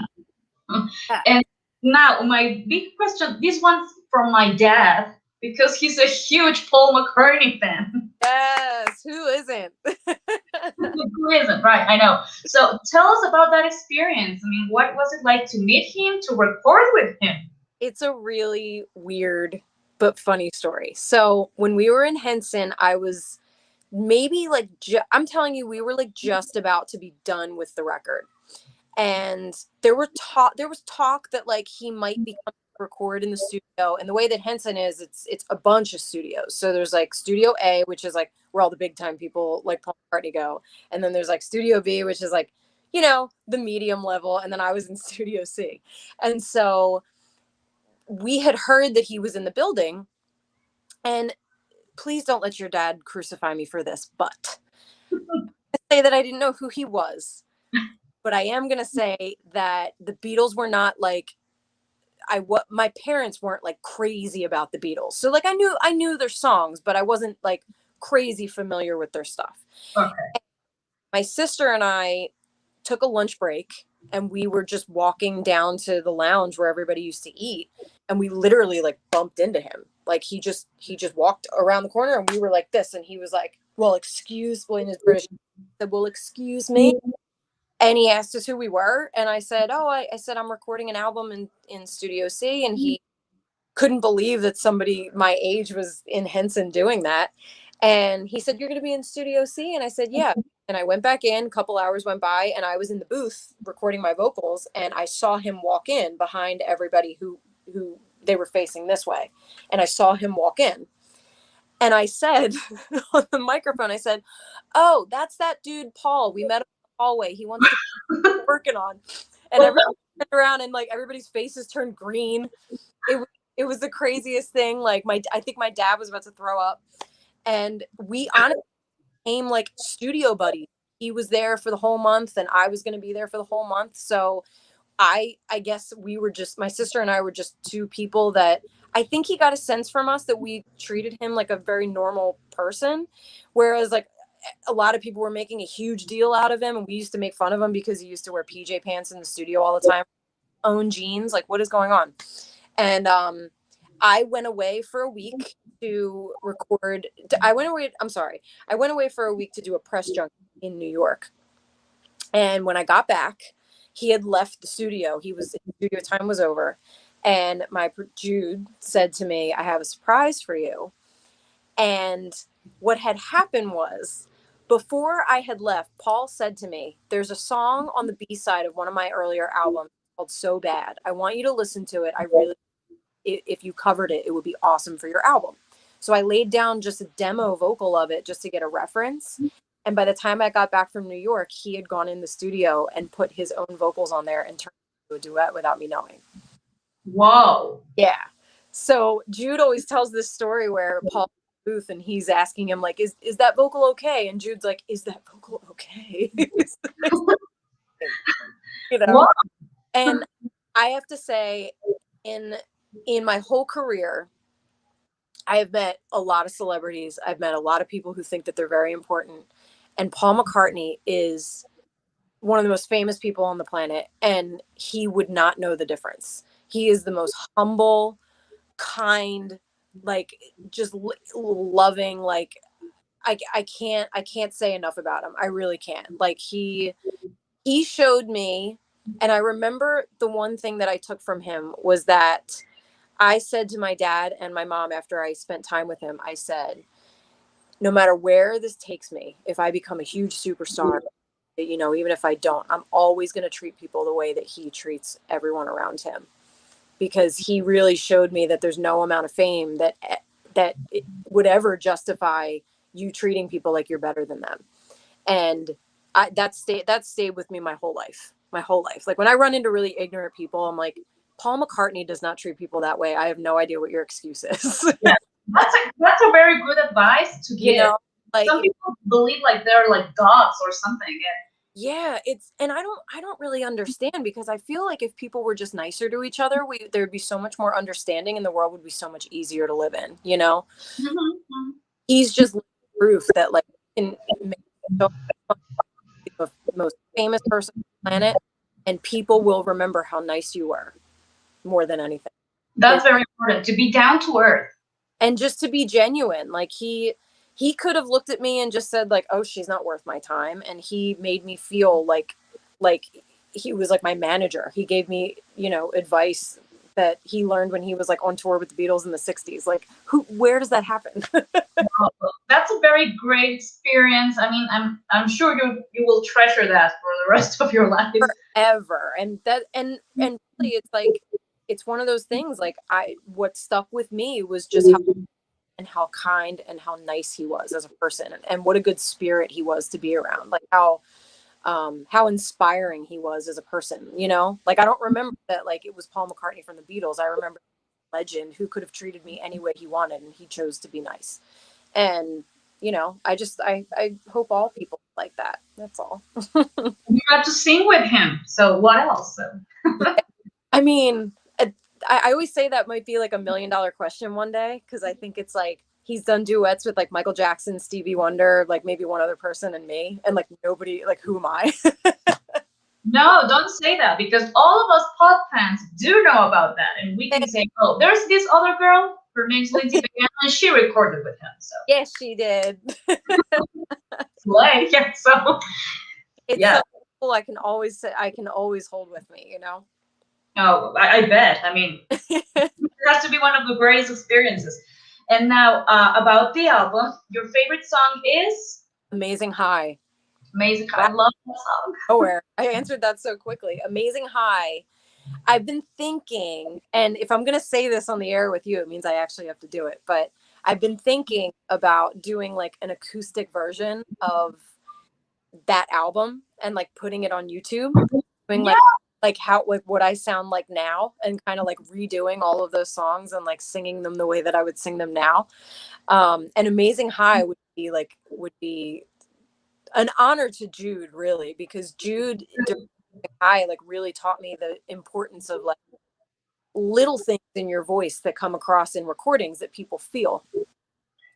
Yeah. And now my big question, this one's from my dad, because he's a huge Paul McCartney fan. Yes, who isn't? Who isn't? Right, I know. So tell us about that experience. I mean, what was it like to meet him, to record with him? It's a really weird but funny story. So when we were in Henson, I was maybe like I'm telling you, we were like just about to be done with the record, and there was talk that like he might be coming to record in the studio. And the way that Henson is, it's a bunch of studios. So there's like Studio A, which is like where all the big time people like Paul McCartney go, and then there's like Studio B, which is like, you know, the medium level, and then I was in Studio C. And so we had heard that he was in the building, and please don't let your dad crucify me for this, but I say that I didn't know who he was. But I am going to say that the Beatles were not like what my parents weren't like crazy about the Beatles. So like I knew their songs, but I wasn't like crazy familiar with their stuff. Okay. My sister and I took a lunch break, and we were just walking down to the lounge where everybody used to eat, and we literally like bumped into him. Like he just walked around the corner, and we were like this, and he was like, well, in his British, he said, well, excuse me. And he asked us who we were, and I said, oh, I said I'm recording an album in Studio C. And he couldn't believe that somebody my age was in Henson doing that. And he said, you're going to be in Studio C? And I said, yeah. And I went back in, a couple hours went by, and I was in the booth recording my vocals, and I saw him walk in behind everybody who they were facing this way. And I saw him walk in. And I said on the microphone, I said, oh, that's that dude, Paul. We met him in the hallway. He wants to be working on. And everybody turned around, and like everybody's faces turned green. It was the craziest thing. Like I think my dad was about to throw up. And we honestly became like studio buddies. He was there for the whole month, and I was going to be there for the whole month. So I guess we were just, my sister and I were just two people that I think he got a sense from us that we treated him like a very normal person. Whereas like a lot of people were making a huge deal out of him, and we used to make fun of him because he used to wear PJ pants in the studio all the time, own jeans. Like, what is going on? And I went away for a week to record. I went away for a week to do a press junk in New York. And when I got back, he had left the studio. Studio time was over. And my Jude said to me, I have a surprise for you. And what had happened was, before I had left, Paul said to me, there's a song on the B side of one of my earlier albums called So Bad. I want you to listen to it. If you covered it, it would be awesome for your album. So I laid down just a demo vocal of it just to get a reference. And by the time I got back from New York, he had gone in the studio and put his own vocals on there and turned it into a duet without me knowing. Whoa. Yeah. So Jude always tells this story where Paul's in the booth and he's asking him like, is that vocal okay? And Jude's like, is that vocal okay? You know? Wow. And I have to say, in my whole career, I have met a lot of celebrities. I've met a lot of people who think that they're very important. And Paul McCartney is one of the most famous people on the planet, and he would not know the difference. He is the most humble, kind, like just loving. Like I can't say enough about him. I really can't. Like he showed me, and I remember the one thing that I took from him was that I said to my dad and my mom after I spent time with him, I said, no matter where this takes me, if I become a huge superstar, you know, even if I don't, I'm always going to treat people the way that he treats everyone around him, because he really showed me that there's no amount of fame that would ever justify you treating people like you're better than them. And that stayed with me my whole life. Like when I run into really ignorant people, I'm like, Paul McCartney does not treat people that way. I have no idea what your excuse is. Yeah. That's a very good advice to give. You know, like some people believe like they're like gods or something. yeah, and I don't really understand, because I feel like if people were just nicer to each other, there'd be so much more understanding, and the world would be so much easier to live in, you know? Mm-hmm. He's just proof that like can make so the most famous person on the planet and people will remember how nice you were more than anything. That's very important, to be down to earth. And just to be genuine. Like he could have looked at me and just said like, oh, she's not worth my time. And he made me feel like he was like my manager. He gave me, you know, advice that he learned when he was like on tour with the Beatles in the 60s. Like where does that happen? That's a very great experience. I mean, I'm sure you will treasure that for the rest of your life. Forever. And that and really it's like it's one of those things like what stuck with me was just how kind and how nice he was as a person, and what a good spirit he was to be around. Like how inspiring he was as a person, you know? Like I don't remember that like it was Paul McCartney from the Beatles. I remember legend who could have treated me any way he wanted and he chose to be nice. And you know, I hope all people like that. That's all. You got to sing with him, so what else? I mean, I always say that might be like $1 million question one day, because I think it's like he's done duets with like Michael Jackson, Stevie Wonder, like maybe one other person and me, and like nobody, like who am I? No, don't say that, because all of us pop fans do know about that, and we can say, oh, there's this other girl, her name's Lindsay Pagano, and she recorded with him. So Yes, she did. slay, yeah. So It's yeah. so cool. I can always say, I can always hold with me, you know? Oh, I bet. I mean, it has to be one of the greatest experiences. And now, about the album, your favorite song is Amazing High. Amazing. I Wow. love that song. Nowhere. I answered that so quickly. Amazing High. I've been thinking, and if I'm going to say this on the air with you, it means I actually have to do it. But I've been thinking about doing like an acoustic version of that album and like putting it on YouTube, doing like how like what I sound like now, and kind of like redoing all of those songs and like singing them the way that I would sing them now. And Amazing High would be an honor to Jude, really, because Jude during High like really taught me the importance of like little things in your voice that come across in recordings that people feel,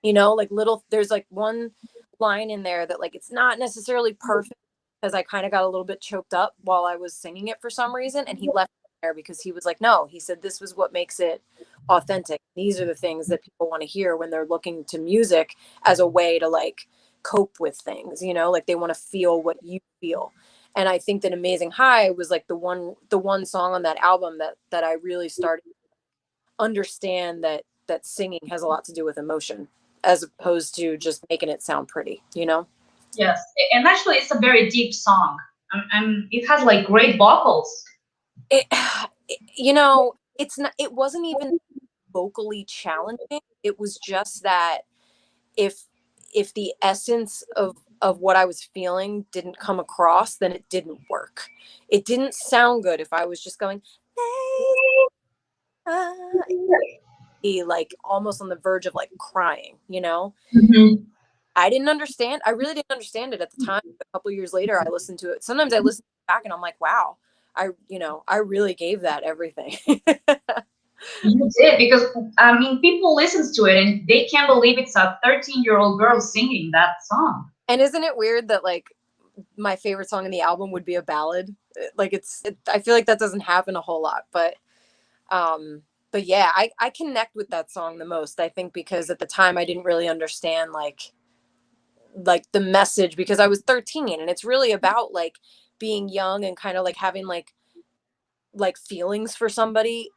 you know, like little, there's like one line in there that like it's not necessarily perfect, because I kind of got a little bit choked up while I was singing it for some reason, and he left it there because he was like, no, he said this was what makes it authentic. These are the things that people want to hear when they're looking to music as a way to like cope with things, you know, like they want to feel what you feel. And I think that Amazing High was like the one song on that album that I really started to understand that singing has a lot to do with emotion, as opposed to just making it sound pretty, you know? Yes, and actually, it's a very deep song, and it has like great vocals. It, you know, it's not, it wasn't even vocally challenging. It was just that if the essence of what I was feeling didn't come across, then it didn't work. It didn't sound good if I was just going, be like almost on the verge of like crying, you know? Mm-hmm. I didn't understand. I really didn't understand it at the time. A couple of years later, I listened to it. Sometimes I listen back and I'm like, wow, I really gave that everything. You did, because I mean, people listens to it and they can't believe it's a 13-year-old girl singing that song. And isn't it weird that like my favorite song in the album would be a ballad? Like I feel like that doesn't happen a whole lot, but yeah, I connect with that song the most, I think, because at the time I didn't really understand like the message, because I was 13, and it's really about like being young and kind of like having like feelings for somebody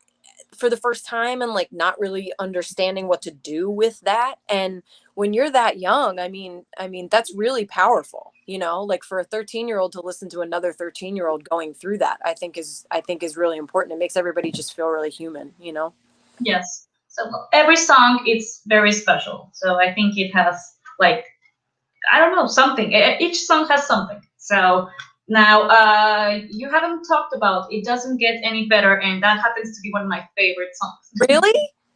for the first time, and like not really understanding what to do with that. And when you're that young, I mean that's really powerful, you know, like for a 13-year-old to listen to another 13-year-old going through that, I think is really important. It makes everybody just feel really human, you know? Yes. So every song it's very special. So I think it has like, I don't know, something. Each song has something. So now, you haven't talked about It Doesn't Get Any Better, and that happens to be one of my favorite songs. Really?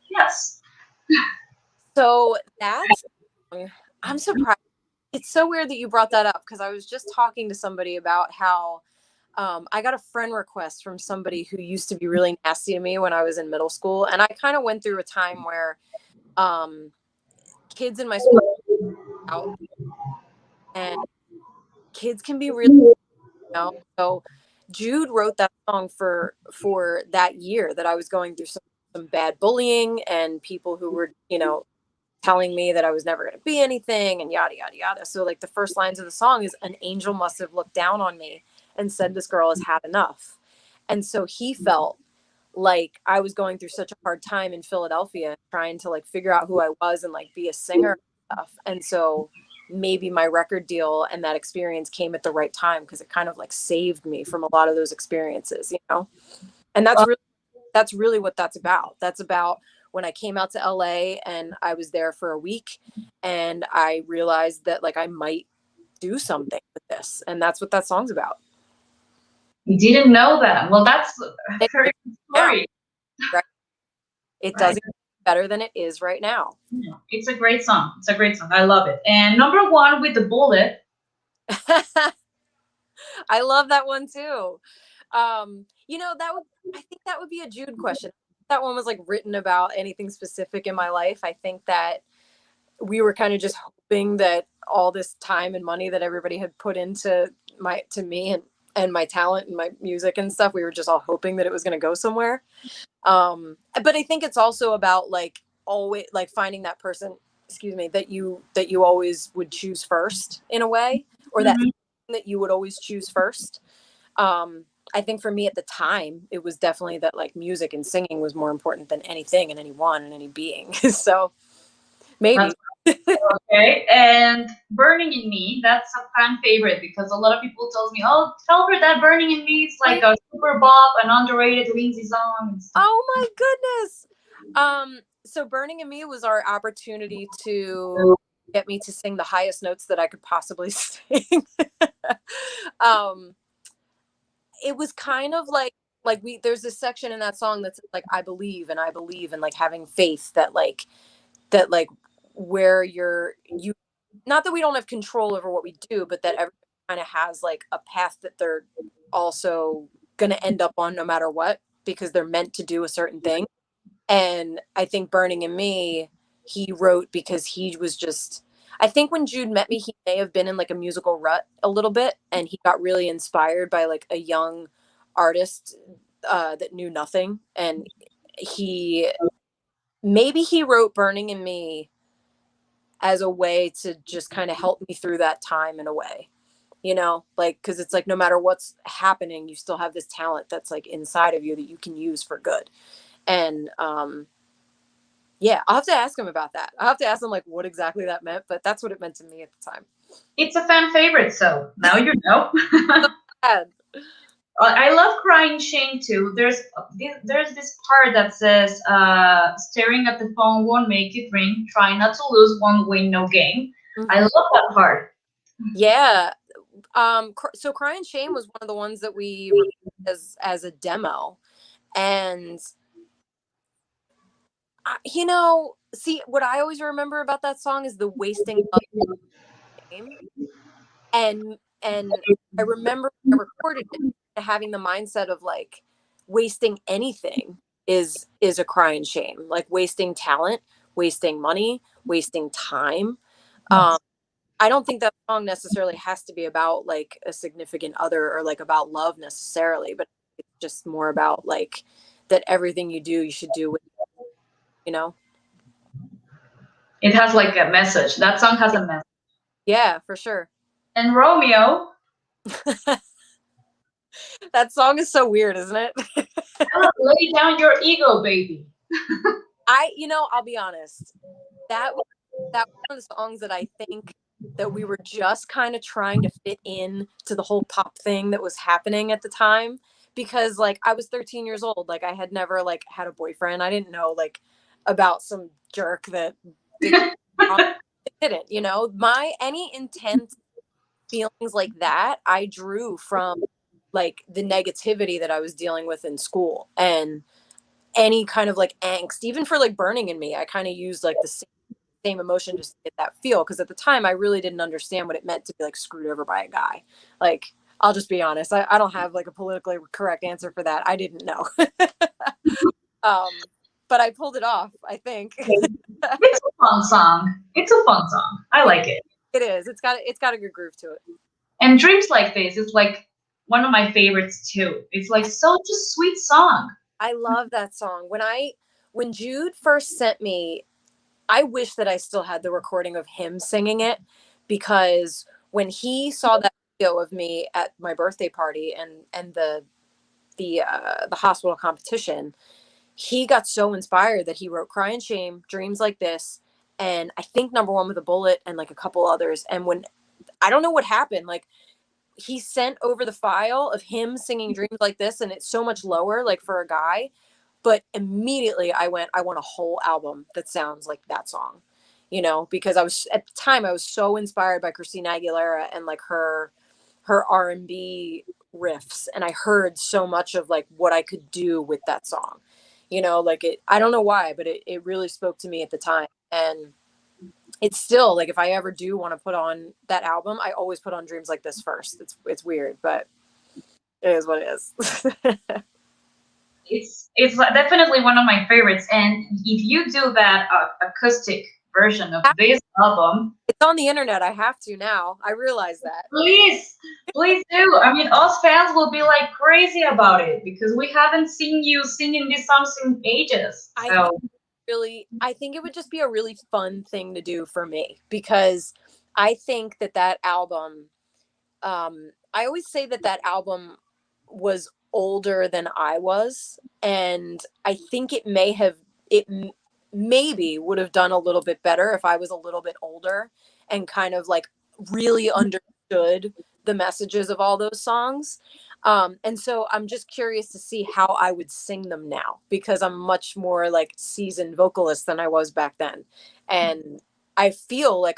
Yes. So that's, I'm surprised. It's so weird that you brought that up, because I was just talking to somebody about how I got a friend request from somebody who used to be really nasty to me when I was in middle school. And I kind of went through a time where um, kids in my school were out, and kids can be really, you know, so Jude wrote that song for that year that I was going through some bad bullying and people who were, telling me that I was never going to be anything and yada, yada, yada. So like the first lines of the song is, an angel must have looked down on me and said, this girl has had enough. And so he felt like I was going through such a hard time in Philadelphia, trying to like figure out who I was and like be a singer and stuff. And so maybe my record deal and that experience came at the right time, because it kind of like saved me from a lot of those experiences, and that's really what that's about. That's about when I came out to LA and I was there for a week and I realized that like I might do something with this. And that's what that song's about. You didn't know that. Well, that's a very good story. Right? It does get better than it is right now. Yeah, it's a great song. It's a great song. I love it. And number one with the bullet. I love that one too. I think that would be a Jude question. That one was like written about anything specific in my life. I think that we were kind of just hoping that all this time and money that everybody had put into me and my talent and my music and stuff, we were just all hoping that it was going to go somewhere. But I think it's also about like always like finding that person, that you always would choose first in a way, or that you would always choose first. I think for me at the time, it was definitely that like music and singing was more important than anything and anyone and any being. So maybe. Okay. And Burning in Me, that's a fan favorite because a lot of people tells me, oh, tell her that Burning in Me is like a super bop, an underrated Lindsay song. Oh my goodness. So Burning in Me was our opportunity to get me to sing the highest notes that I could possibly sing. It was kind of like there's this section in that song that's like I believe and like having faith that where you not that we don't have control over what we do, but that everyone kind of has like a path that they're also going to end up on no matter what, because they're meant to do a certain thing. And I think Burning in Me, he wrote because he was just, I think when Jude met me, he may have been in like a musical rut a little bit. And he got really inspired by like a young artist that knew nothing. And maybe he wrote Burning in Me as a way to just kind of help me through that time in a way, because it's like, no matter what's happening, you still have this talent that's like inside of you that you can use for good. And, yeah, I'll have to ask him about that. I'll have to ask him like what exactly that meant, but that's what it meant to me at the time. It's a fan favorite, so now you know. I love Crying Shame too. There's this part that says, staring at the phone won't make it ring. Try not to lose, won't win, no game. Mm-hmm. I love that part. Yeah. So Crying Shame was one of the ones that we released as a demo. And see, what I always remember about that song is the wasting of shame. And I remember I recorded it having the mindset of like wasting anything is a crying shame, like wasting talent, wasting money, wasting time. I don't think that song necessarily has to be about like a significant other or like about love necessarily, but it's just more about like that everything you do, you should do with, It has like a message. That song has a message. Yeah, for sure. And Romeo. That song is so weird, isn't it? Lay down your ego, baby. I'll be honest. That was one of the songs that I think that we were just kind of trying to fit in to the whole pop thing that was happening at the time, because like I was 13 years old. Like I had never like had a boyfriend. I didn't know like about some jerk that didn't, my any intense feelings like that I drew from like the negativity that I was dealing with in school, and any kind of like angst, even for like Burning in Me, I kind of used like the same emotion just to get that feel, because at the time I really didn't understand what it meant to be like screwed over by a guy. Like I'll just be honest, I don't have like a politically correct answer for that. I didn't know. But I pulled it off, I think. It's a fun song. I like it. It is. It's got a good groove to it. And Dreams Like This is like one of my favorites too. It's like such a sweet song. I love that song. When Jude first sent me, I wish that I still had the recording of him singing it, because when he saw that video of me at my birthday party and the hospital competition, he got so inspired that he wrote "Cry and Shame," "Dreams Like This," and I think "Number One with a Bullet," and like a couple others. And when I don't know what happened, like he sent over the file of him singing "Dreams Like This," and it's so much lower, like for a guy. But immediately I want a whole album that sounds like that song, because I was at the time I was so inspired by Christina Aguilera and like her R&B riffs, and I heard so much of like what I could do with that song. Like I don't know why, but it really spoke to me at the time. And it's still like, if I ever do want to put on that album, I always put on Dreams Like This first. It's weird, but it is what it is. It's definitely one of my favorites. And if you do that acoustic version of this album, It's on the internet. I have to now. I realize that. please do. I mean, us fans will be like crazy about it because we haven't seen you singing these songs in ages. So I think it would just be a really fun thing to do for me, because I think that album, I always say that album was older than I was, and I think it maybe would have done a little bit better if I was a little bit older and kind of like really understood the messages of all those songs. And so I'm just curious to see how I would sing them now, because I'm much more like seasoned vocalist than I was back then. And I feel like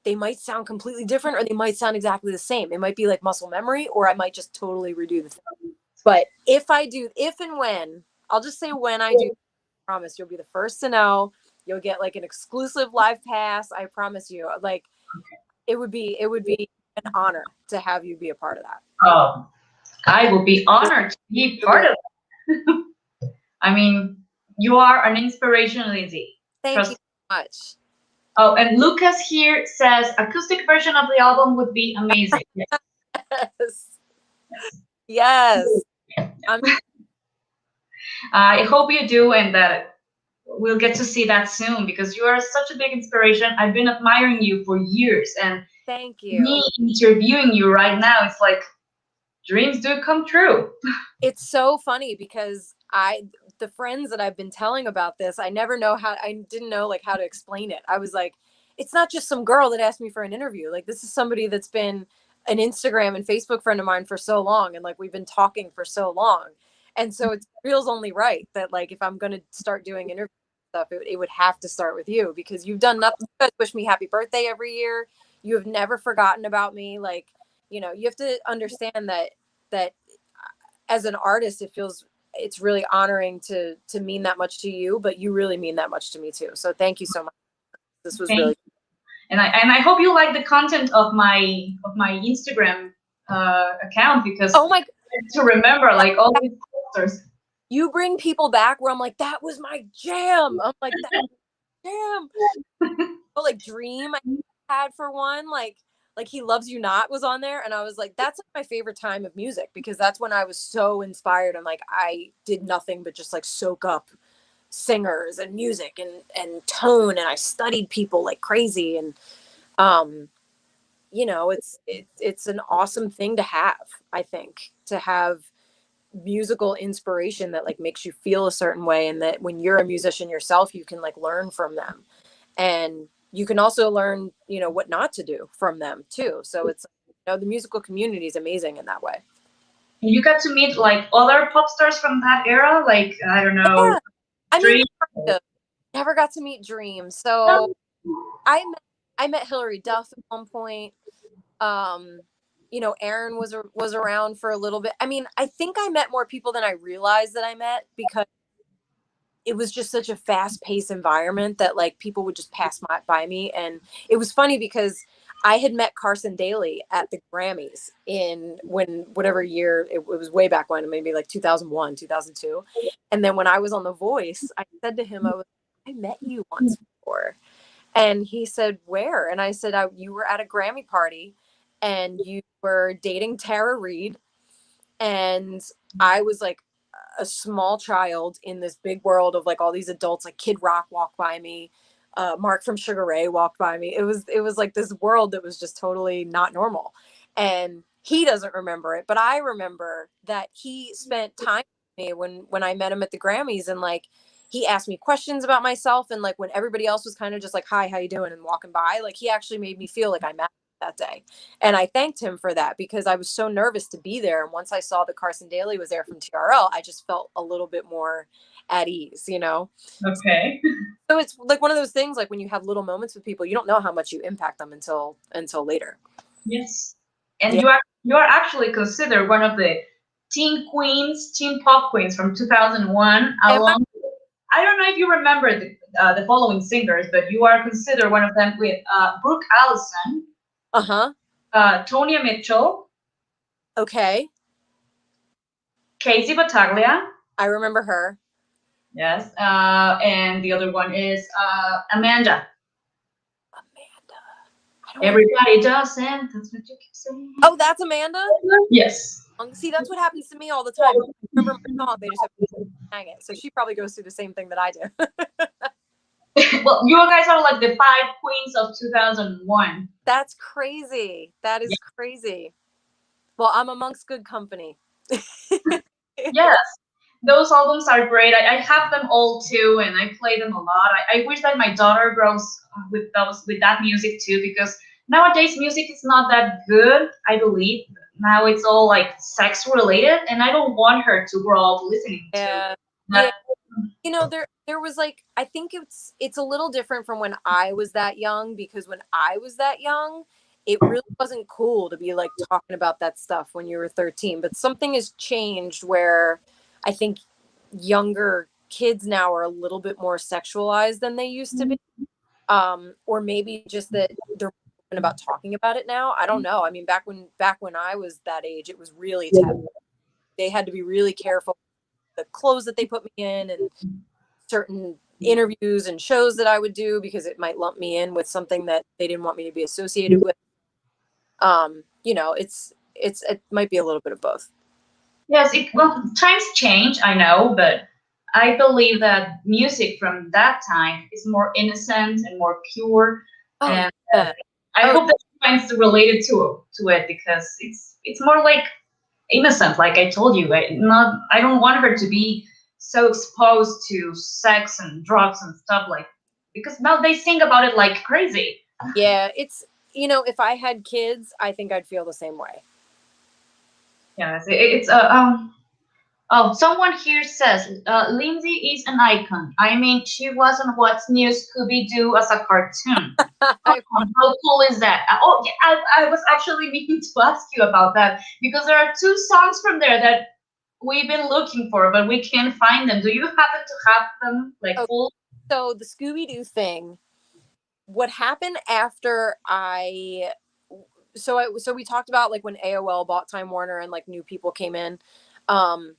they might sound completely different, or they might sound exactly the same. It might be like muscle memory, or I might just totally redo the thing. But if and when, I'll just say when I do, I promise you'll be the first to know. You'll get like an exclusive live pass. I promise you. Like it would be an honor to have you be a part of that. I will be honored to be part of it. I mean, you are an inspiration, Lindsay. Thank you so much. Oh, and Lucas here says acoustic version of the album would be amazing. Yes. Yes. I hope you do, and that we'll get to see that soon, because you are such a big inspiration. I've been admiring you for years, and thank you. Me interviewing you right now, it's like dreams do come true. It's so funny because the friends that I've been telling about this, I didn't know like how to explain it. I was like, it's not just some girl that asked me for an interview. Like, this is somebody that's been an Instagram and Facebook friend of mine for so long, and like we've been talking for so long. And so it feels only right that like if I'm going to start doing interview stuff, it would have to start with you, because you've done nothing but wish me happy birthday every year. You have never forgotten about me. Like, you have to understand that as an artist, it's really honoring to mean that much to you, but you really mean that much to me too. So thank you so much. This was really and I hope you like the content of my Instagram account, because oh my to remember like all these posters. You bring people back where I'm like, that was my jam. I'm like, that jam. Oh, like Dream I had for one, like He Loves You Not was on there, and I was like, that's like my favorite time of music, because that's when I was so inspired and like I did nothing but just like soak up singers and music and tone, and I studied people like crazy. And it's an awesome thing to have. I think to have musical inspiration that like makes you feel a certain way, and that when you're a musician yourself, you can like learn from them, and you can also learn what not to do from them too. So it's the musical community is amazing in that way. You got to meet like other pop stars from that era, like I don't know. Yeah. I mean, never got to meet Dream. So I met Hilary Duff at one point. Aaron was around for a little bit. I mean, I think I met more people than I realized that I met, because it was just such a fast-paced environment that like people would just pass by me. And it was funny because I had met Carson Daly at the Grammys whatever year it was, way back when, maybe like 2001, 2002. And then when I was on The Voice, I said to him, I met you once before. And he said, where? And I said, you were at a Grammy party, and you were dating Tara Reid, and I was like a small child in this big world of like all these adults. Like Kid Rock walked by me, Mark from Sugar Ray walked by me. It was like this world that was just totally not normal, and he doesn't remember it, but I remember that he spent time with me when I met him at the Grammys, and like he asked me questions about myself, and like when everybody else was kind of just like, hi, how you doing, and walking by, like he actually made me feel like I mattered that day. And I thanked him for that because I was so nervous to be there. And once I saw that Carson Daly was there from TRL, I just felt a little bit more at ease, you know? Okay. So it's like one of those things, like when you have little moments with people, you don't know how much you impact them until later. Yes. And Yeah. you are actually considered one of the teen queens, teen pop queens from 2001, Am I? along. I don't know if you remember the following singers, but you are considered one of them with Brooke Allison, Uh-huh. Tonya Mitchell, Okay. Casey Battaglia. I remember her. Yes. And the other one is Amanda. Amanda. I don't remember. Everybody does it. That's what you keep saying. Oh, that's Amanda? Yes. See, that's what happens to me all the time. I remember my song, they just have to hang it. So she probably goes through the same thing that I do. Well, you guys are like the five queens of 2001. That's crazy. That is crazy. Well, I'm amongst good company. Yes, those albums are great. I have them all too, and I play them a lot. I wish that my daughter grows with that music too, because nowadays music is not that good. I believe now it's all like sex related, and I don't want her to grow up listening to Yeah. Yeah. that. You know, there was like, I think it's a little different from when I was that young, because when I was that young, it really wasn't cool to be like talking about that stuff when you were 13. But something has changed where I think younger kids now are a little bit more sexualized than they used to be. Or maybe just that they're open about talking about it now. I don't know. I mean, back when I was that age, it was really taboo. They had to be really careful the clothes that they put me in and certain interviews and shows that I would do, because it might lump me in with something that they didn't want me to be associated with. You know, it might be a little bit of both. Yes, well, times change, I know, but I believe that music from that time is more innocent and more pure, Oh and yeah. I Oh hope that she finds related to it because it's more like innocent. Like I told you, I don't want her to be so exposed to sex and drugs and stuff like, because now they sing about it like crazy. yeah. It's, you know, if I had kids, I think I'd feel the same way. Yes, it's Oh, someone here says Lindsay is an icon. I mean, she was on What's New Scooby Doo as a cartoon. I, How cool is that? Oh, yeah, I was actually meaning to ask you about that because there are two songs from there that we've been looking for, but we can't find them. Do you happen to have them like oh, full? so the Scooby Doo thing. What happened after so we talked about like when AOL bought Time Warner and like new people came in. Um,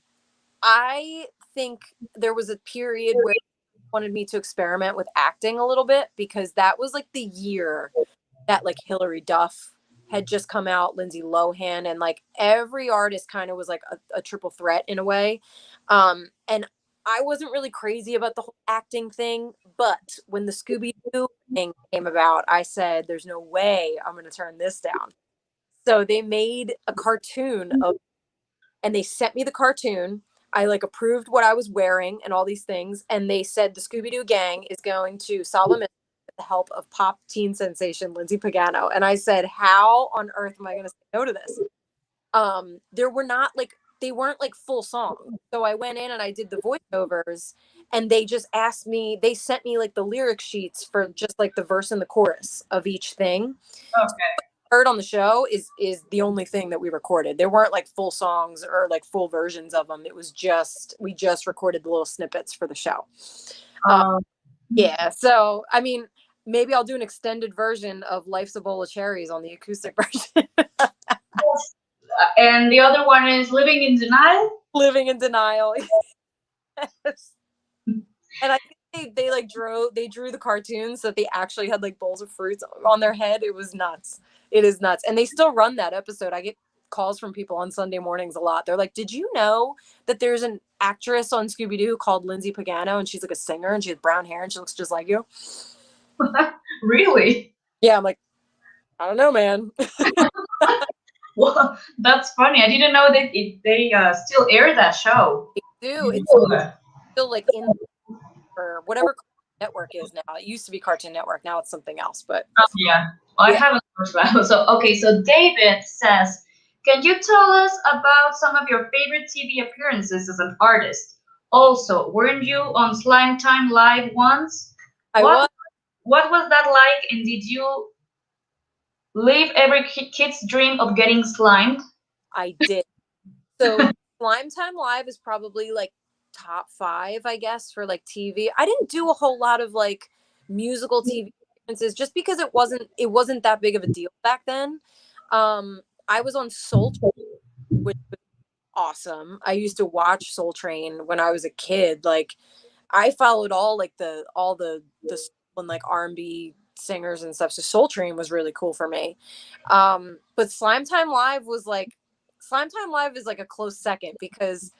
I think there was a period where they wanted me to experiment with acting a little bit, because that was like the year that like Hilary Duff had just come out, Lindsay Lohan, and like every artist kind of was like a triple threat in a way. And I wasn't really crazy about the whole acting thing, but when the Scooby Doo thing came about, I said, "There's no way I'm going to turn this down." So they made a cartoon of, and they sent me the cartoon. I like approved what I was wearing and all these things, and they said the Scooby Doo gang is going to solve a mystery with the help of pop teen sensation Lindsay Pagano. And I said, how on earth am I going to say no to this? There were not like, they weren't like full songs. So I went in and I did the voiceovers, and they just asked me, they sent me like the lyric sheets for just like the verse and the chorus of each thing. Okay. Heard on the show is the only thing that we recorded. There weren't like full songs or like full versions of them. It was just, we just recorded the little snippets for the show. Um, Yeah. So, I mean, maybe I'll do an extended version of Life's a Bowl of Cherries on the acoustic version. and the other one is Living in Denial. Living in Denial. Yes. And I think they like drew the cartoons so that they actually had like bowls of fruits on their head. It was nuts. It is nuts. And they still run that episode. I get calls from people on Sunday mornings a lot. They're like, did you know that there's an actress on Scooby-Doo called Lindsay Pagano, and she's like a singer and she has brown hair and she looks just like you? Really? Yeah, I'm like, I don't know, man. Well, that's funny. I didn't know that they still air that show. They do. It's Yeah. still like in or whatever network is now. It used to be Cartoon Network. Now it's something else. But Yeah. Well, I yeah, haven't watched that. So okay, so David says, can you tell us about some of your favorite TV appearances as an artist? Also, weren't you on Slime Time Live once? I What was. what was that like, and did you live every kid's dream of getting slimed? I did. So Slime Time Live is probably like top 5, I guess, for like TV. I didn't do a whole lot of like musical TV appearances just because it wasn't that big of a deal back then. I was on Soul Train, which was awesome. I used to watch Soul Train when I was a kid. Like I followed all the soul and like R&B singers and stuff. So Soul Train was really cool for me. But Slime Time Live is like a close second because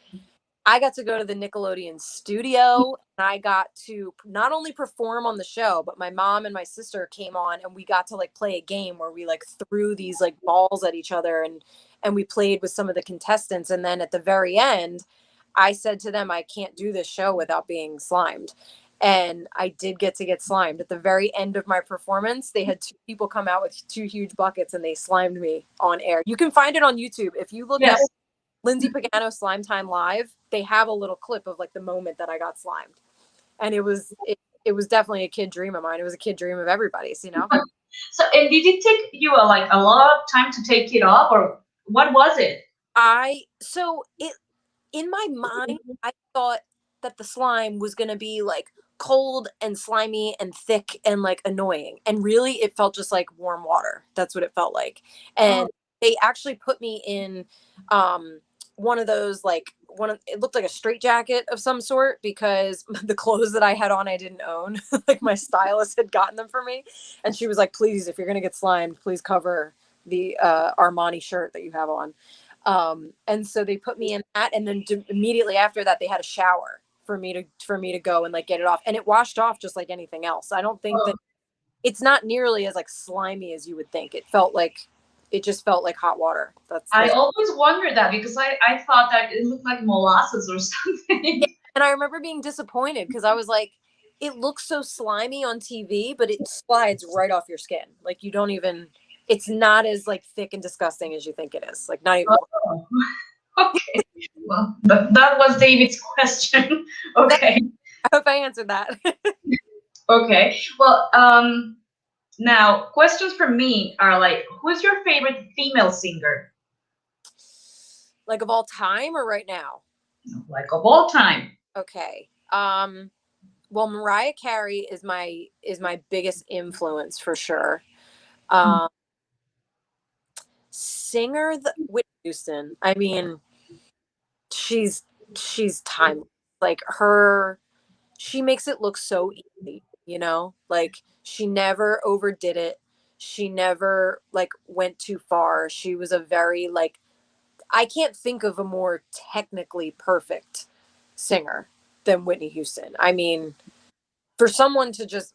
I got to go to the Nickelodeon studio and I got to not only perform on the show, but my mom and my sister came on and we got to like play a game where we like threw these like balls at each other and we played with some of the contestants. And then at the very end, I said to them, I can't do this show without being slimed. And I did get to get slimed. At the very end of my performance, they had 2 people come out with 2 huge buckets and they slimed me on air. You can find it on YouTube. If you look up Yes. Lindsay Pagano Slime Time Live, they have a little clip of like the moment that I got slimed. And it was definitely a kid dream of mine. It was a kid dream of everybody's, you know? So, and did it take you like a lot of time to take it off, or what was it? So it in my mind, I thought that the slime was gonna be like cold and slimy and thick and like annoying. And really it felt just like warm water. That's what it felt like. Oh, And they actually put me in one of those like it looked like a straight jacket of some sort because the clothes that I had on I didn't own. Like my stylist had gotten them for me. And she was like, please, if you're gonna get slimed, please cover the Armani shirt that you have on. And so they put me in that, and then immediately after that, they had a shower for me to go and like get it off, and it washed off just like anything else. I don't think that it's not nearly as like slimy as you would think. It just felt like hot water. I That's always wondered that because I thought that it looked like molasses or something. yeah. And I remember being disappointed because I was like, it looks so slimy on TV, but it slides right off your skin. Like you don't even. It's not as like thick and disgusting as you think it is. Like not even. Oh, okay. Well, that was David's question. Okay. I hope I answered that. Okay. Well, now questions for me are like, who's your favorite female singer? Like of all time or right now? Like of all time. Okay. Well, Mariah Carey is my biggest influence for sure. Um, singer, Whitney Houston. I mean, she's she's timeless. Like she makes it look so easy, you know? Like she never overdid it. She never like went too far. She was a very like I can't think of a more technically perfect singer than Whitney Houston. I mean, for someone to just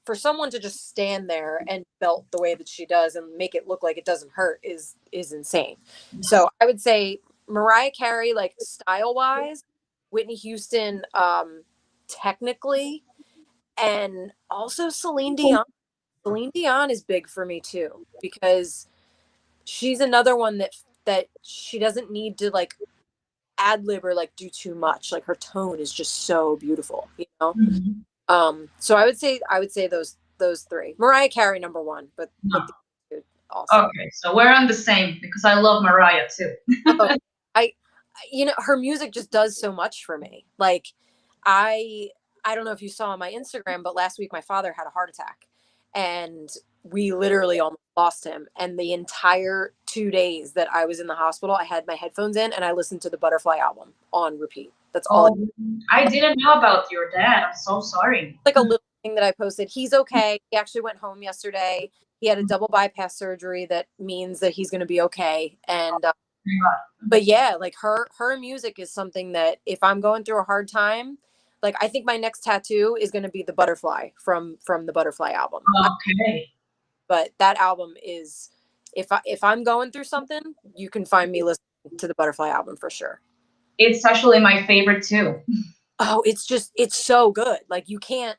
stand there and belt the way that she does and make it look like it doesn't hurt is insane. So I would say Mariah Carey, like style wise, Whitney Houston, technically, and also Celine Dion. Celine Dion is big for me too because she's another one that she doesn't need to like ad lib or like do too much. Like her tone is just so beautiful, you know. Mhm. So I would say those 3. Mariah Carey number 1, but the two also. Okay, so we're on the same because I love Mariah too. Oh, I her music just does so much for me. Like I I don't know if you saw on my Instagram, but last week my father had a heart attack and we literally almost lost him. And the entire 2 days that I was in the hospital, I had my headphones in and I listened to the Butterfly album on repeat. That's all. Oh, I didn't know about your dad. I'm so sorry. Like a little thing that I posted. He's okay. He actually went home yesterday. He had a double bypass surgery that means that he's going to be okay. And but yeah, like her music is something that if I'm going through a hard time, like I think my next tattoo is going to be the butterfly from the Butterfly album. Okay. But that album is, if I'm going through something, you can find me listening to the Butterfly album for sure. It's actually my favorite too. Oh, it's so good. Like you can't.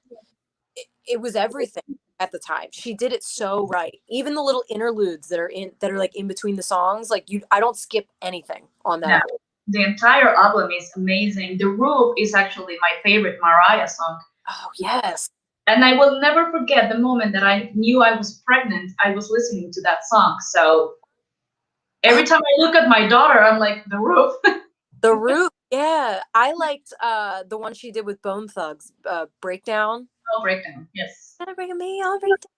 It was everything at the time. She did it so right. Even the little interludes that are like in between the songs, like I don't skip anything on that Yeah. album. The entire album is amazing. The Roof is actually my favorite Mariah song. Oh yes. And I will never forget the moment that I knew I was pregnant. I was listening to that song. So every time I look at my daughter, I'm like, The Roof. The Roof. Yeah. I liked the one she did with Bone Thugs, Breakdown. Oh, Breakdown. Yes. Gotta bring me on Breakdown.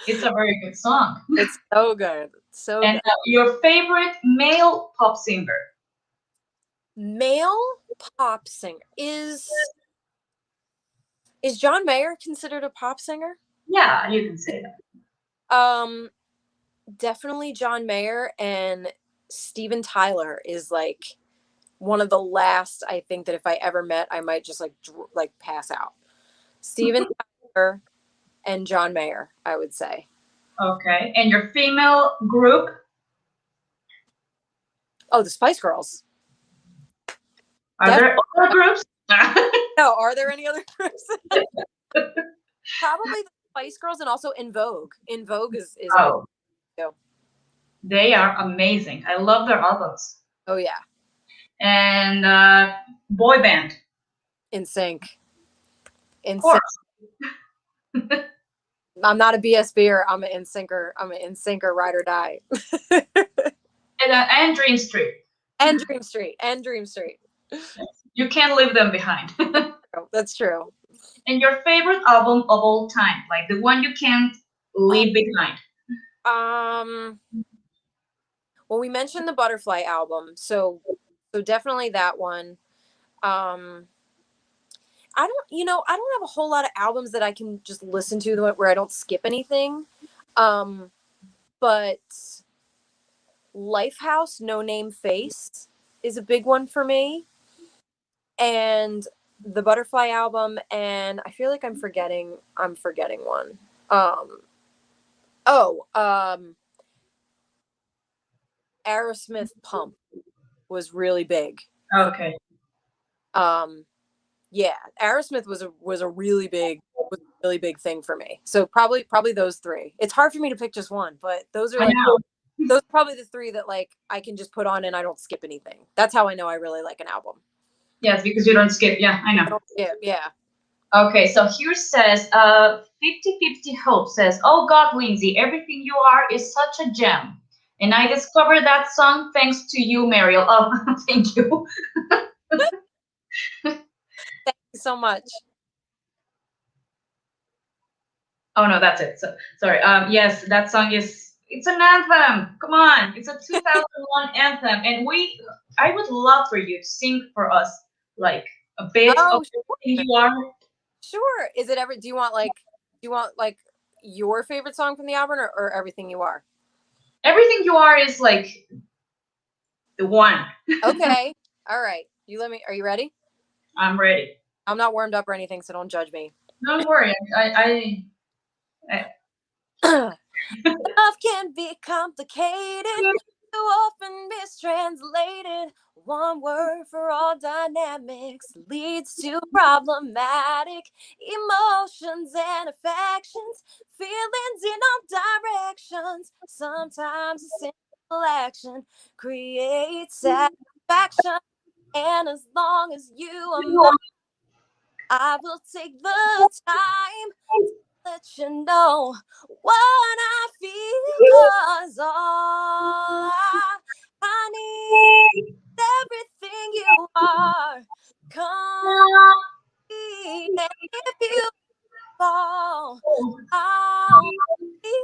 It's a very good song. It's so good. So and good. Your favorite male pop singer? Male pop singer is John Mayer considered a pop singer? Yeah, you can say that. Definitely John Mayer, and Steven Tyler is like one of the last, I think, that if I ever met, I might just like pass out. Steven Tyler and John Mayer, I would say. Okay. And your female group? Oh, the Spice Girls. Are there other groups? No, are there any other groups? Probably the Spice Girls, and also In Vogue. In Vogue is oh. They are amazing. I love their albums. Oh yeah. And boy band. NSYNC. Of course. I'm not a BSBer. I'm an NSYNCer. I'm an NSYNCer, ride or die. and Dream Street. And Dream Street. And Dream Street. You can't leave them behind. That's true. And your favorite album of all time, like the one you can't leave behind? Well, we mentioned the Butterfly album, so definitely that one. I don't have a whole lot of albums that I can just listen to where I don't skip anything. But Lifehouse, No Name Face is a big one for me. And the Butterfly album, and I feel like I'm forgetting one. Aerosmith Pump was really big. Okay. Yeah, Aerosmith was a really big thing for me. So probably those three. It's hard for me to pick just one, but those are those are probably the three that like I can just put on and I don't skip anything. That's how I know I really like an album. Yes, because you don't skip. Yeah, I know. Yeah. Okay, so here says 50-50 Hope says, "Oh God, Lindsay, everything you are is such a gem. And I discovered that song thanks to you, Mariel." Oh, thank you. Thank you so much. Oh no, that's it. So sorry. Yes, that song it's an anthem. Come on, it's a 2001 anthem, and I would love for you to sing for us like a bit of everything you are. Sure. Is it ever? Do you want like your favorite song from the album, or Everything You Are? Everything You Are is like the one. Okay. All right. Are you ready? I'm ready. I'm not warmed up or anything, so don't judge me. Don't worry. Love can be complicated, too often mistranslated. One word for all dynamics leads to problematic emotions and affections, feelings in all directions. Sometimes a simple action creates satisfaction, and as long as you are mine, I will take the time to let you know what I feel, 'cause all I need is everything you are. Come me, and if you fall, I'll be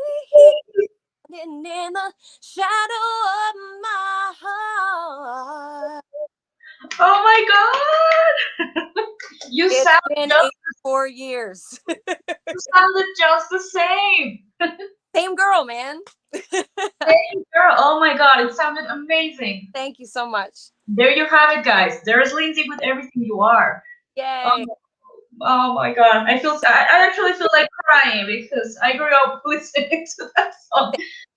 hidden in the shadow of my heart. God! You It's sound been just 84 years. you sounded just the same. Same girl, man. Same girl. Oh my God, it sounded amazing. Thank you so much. There you have it, guys. There's Lindsay with everything you are. Yay. Oh my God, I actually feel like crying because I grew up listening to that song.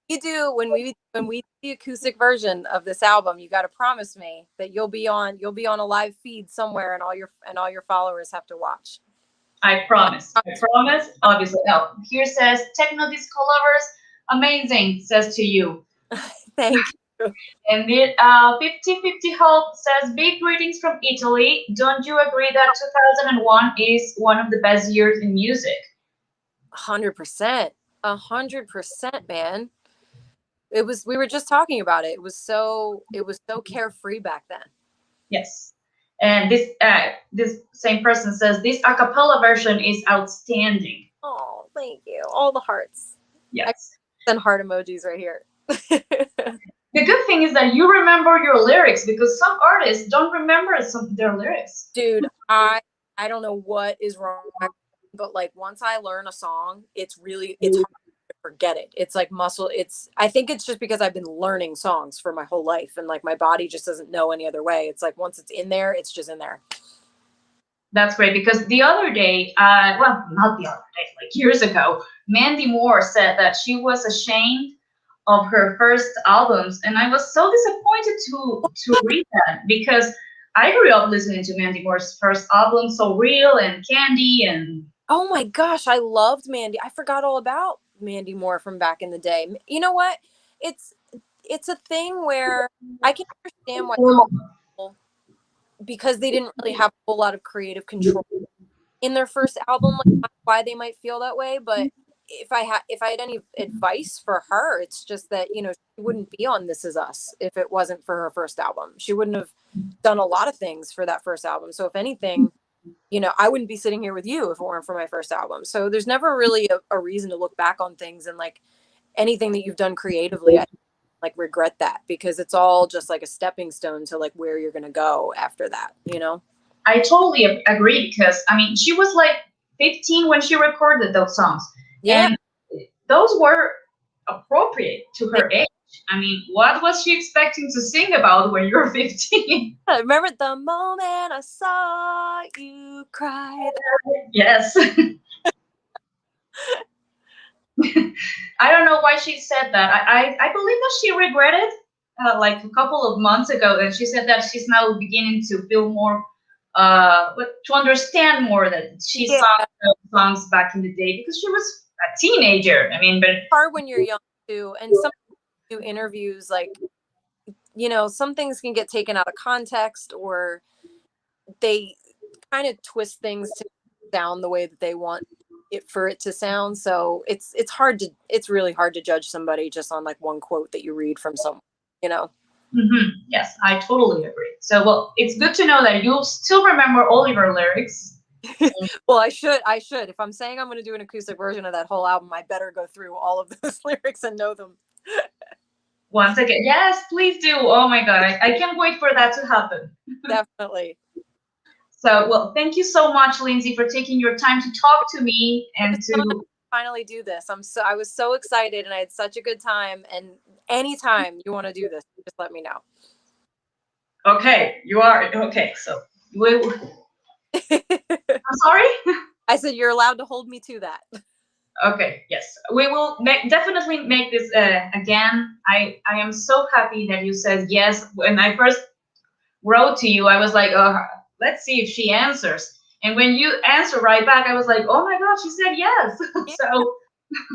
You do when we do the acoustic version of this album, you got to promise me that you'll be on a live feed somewhere, and all your followers have to watch. I promise. I promise. Obviously, no. Here says techno disco lovers, amazing. Says to you. Thank you. And the 50/50 Hope says big greetings from Italy. Don't you agree that 2001 is one of the best years in music? 100%. 100%, man. We were just talking about it. It was so carefree back then. Yes. And this same person says this a cappella version is outstanding. Oh, thank you. All the hearts. Yes. I send heart emojis right here. The good thing is that you remember your lyrics because some artists don't remember their lyrics. Dude, I don't know what is wrong, but like once I learn a song, it's hard to forget it. It's like muscle. I think it's just because I've been learning songs for my whole life, and like my body just doesn't know any other way. It's like once it's in there, it's just in there. That's great because the other day, well, not the other day, like years ago, Mandy Moore said that she was ashamed of her first albums, and I was so disappointed to read that because I grew up listening to Mandy Moore's first album, So Real and Candy, and oh my gosh, I loved Mandy. I forgot all about Mandy Moore from back in the day. You know what? It's a thing where I can understand why people, because they didn't really have a whole lot of creative control in their first album, like why they might feel that way. But if I had any advice for her, it's just that, you know, she wouldn't be on This Is Us if it wasn't for her first album. She wouldn't have done a lot of things for that first album. So if anything, you know, I wouldn't be sitting here with you if it weren't for my first album. So there's never really a reason to look back on things, and like anything that you've done creatively, I like regret that, because it's all just like a stepping stone to like where you're gonna go after that, you know? I totally agree because I mean she was like 15 when she recorded those songs, Yeah. and those were appropriate to her age. I mean, what was she expecting to sing about when you were 15? I remember the moment I saw you cry. Yes. I don't know why she said that. I believe that she regretted like a couple of months ago, and she said that she's now beginning to feel more, to understand more that she Yeah. sang those songs back in the day because she was a teenager. I mean, but It's hard when you're young too, and some do interviews, like, you know, some things can get taken out of context, or they kind of twist things to sound the way that they want it for it to sound. So it's really hard to judge somebody just on like one quote that you read from someone, you know. Yes, I totally agree. So, well, it's good to know that you still remember all your lyrics. Well, I should. If I'm saying I'm going to do an acoustic version of that whole album, I better go through all of those lyrics and know them. Once again, yes, please do. Oh my God, I can't wait for that to happen. Definitely. So, well, thank you so much, Lindsay, for taking your time to talk to me and to finally do this. I was so excited, and I had such a good time. And anytime you want to do this, just let me know. Okay, you are okay. So, I'm sorry. I said you're allowed to hold me to that. Okay, yes, we will definitely make this again. I am so happy that you said yes. When I first wrote to you, I was like, oh, let's see if she answers. And when you answer right back, I was like, oh my God, she said yes. Yeah. So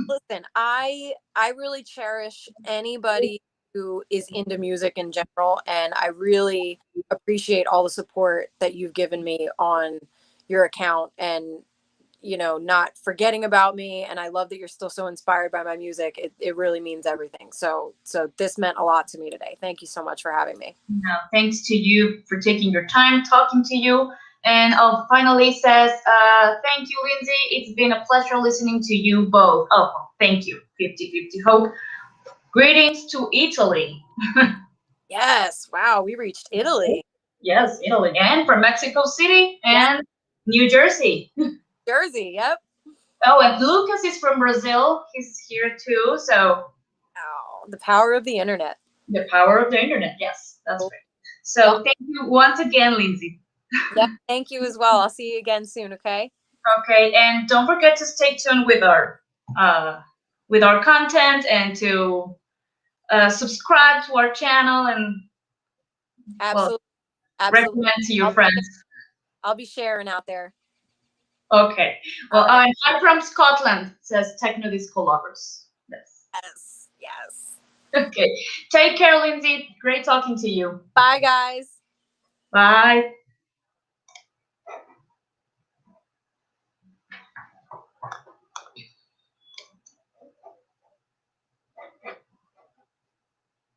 listen, I really cherish anybody who is into music in general, and I really appreciate all the support that you've given me on your account, and you know, not forgetting about me. And I love that you're still so inspired by my music. It really means everything. So this meant a lot to me today. Thank you so much for having me. no, thanks to you for taking your time talking to you. And finally says, thank you, Lindsay. It's been a pleasure listening to you both. Oh, thank you. 50/50 Hope. Greetings to Italy. Yes. Wow. We reached Italy. Yes, Italy, and from Mexico City Yeah, and New Jersey. Jersey. Yep. Oh, and Lucas is from Brazil. He's here too. So Oh, the power of the internet. the power of the internet. Yes, that's Cool. right. Yep. So thank you once again, Lindsay. Yep. Thank you as well. I'll see you again soon. Okay. Okay, and don't forget to stay tuned uh, with our content and to subscribe to our channel and well Absolutely. Absolutely. recommend to your I'll be, friends. I'll be sharing out there. Okay. Well, All right. I'm from Scotland. Says techno disco lovers. Yes. Yes. Yes. Okay. Take care, Lindsay. Great talking to you. Bye, guys. Bye.